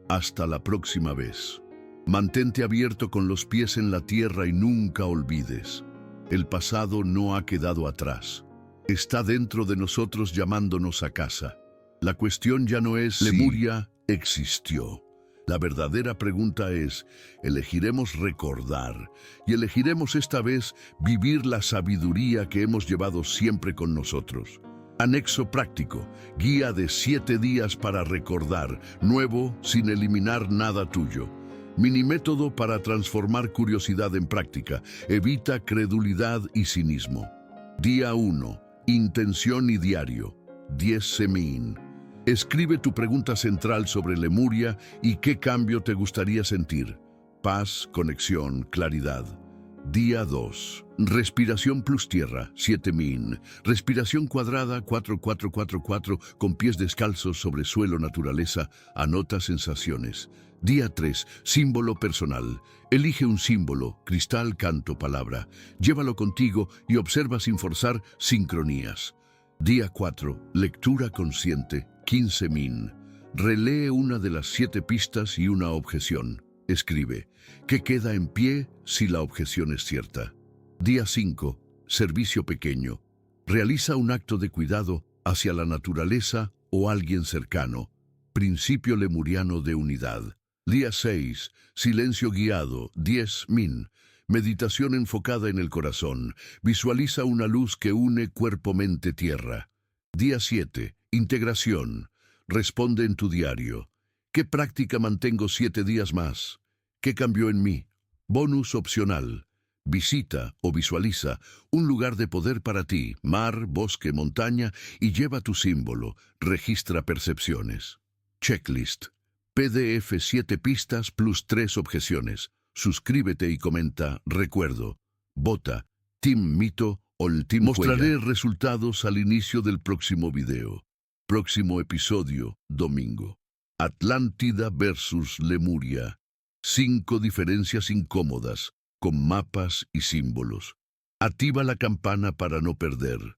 Hasta la próxima vez. Mantente abierto con los pies en la tierra y nunca olvides. El pasado no ha quedado atrás. Está dentro de nosotros llamándonos a casa. La cuestión ya no es si Lemuria existió. La verdadera pregunta es, ¿elegiremos recordar y elegiremos esta vez vivir la sabiduría que hemos llevado siempre con nosotros? Anexo práctico, guía de 7 días para recordar, nuevo sin eliminar nada tuyo. Mini método para transformar curiosidad en práctica, evita credulidad y cinismo. Día 1, intención y diario, 10 semín. Escribe tu pregunta central sobre Lemuria y qué cambio te gustaría sentir. Paz, conexión, claridad. Día 2. Respiración plus tierra, 7 min. Respiración cuadrada, 4444, con pies descalzos sobre suelo naturaleza, anota sensaciones. Día 3. Símbolo personal. Elige un símbolo, cristal, canto, palabra. Llévalo contigo y observa sin forzar sincronías. Día 4. Lectura consciente, 15 min. Relee una de las 7 pistas y una objeción. Escribe, ¿qué queda en pie si la objeción es cierta? Día 5. Servicio pequeño. Realiza un acto de cuidado hacia la naturaleza o alguien cercano. Principio lemuriano de unidad. Día 6. Silencio guiado, 10 min. Meditación enfocada en el corazón. Visualiza una luz que une cuerpo, mente, tierra. Día 7. Integración. Responde en tu diario. ¿Qué práctica mantengo 7 días más? ¿Qué cambió en mí? Bonus opcional. Visita o visualiza un lugar de poder para ti, mar, bosque, montaña, y lleva tu símbolo. Registra percepciones. Checklist. PDF 7 pistas plus 3 objeciones. Suscríbete y comenta. Recuerdo. Vota. Team Mito o el Team Mostraré resultados al inicio del próximo video. Próximo episodio, domingo. Atlántida versus Lemuria. 5 diferencias incómodas, con mapas y símbolos. Activa la campana para no perder.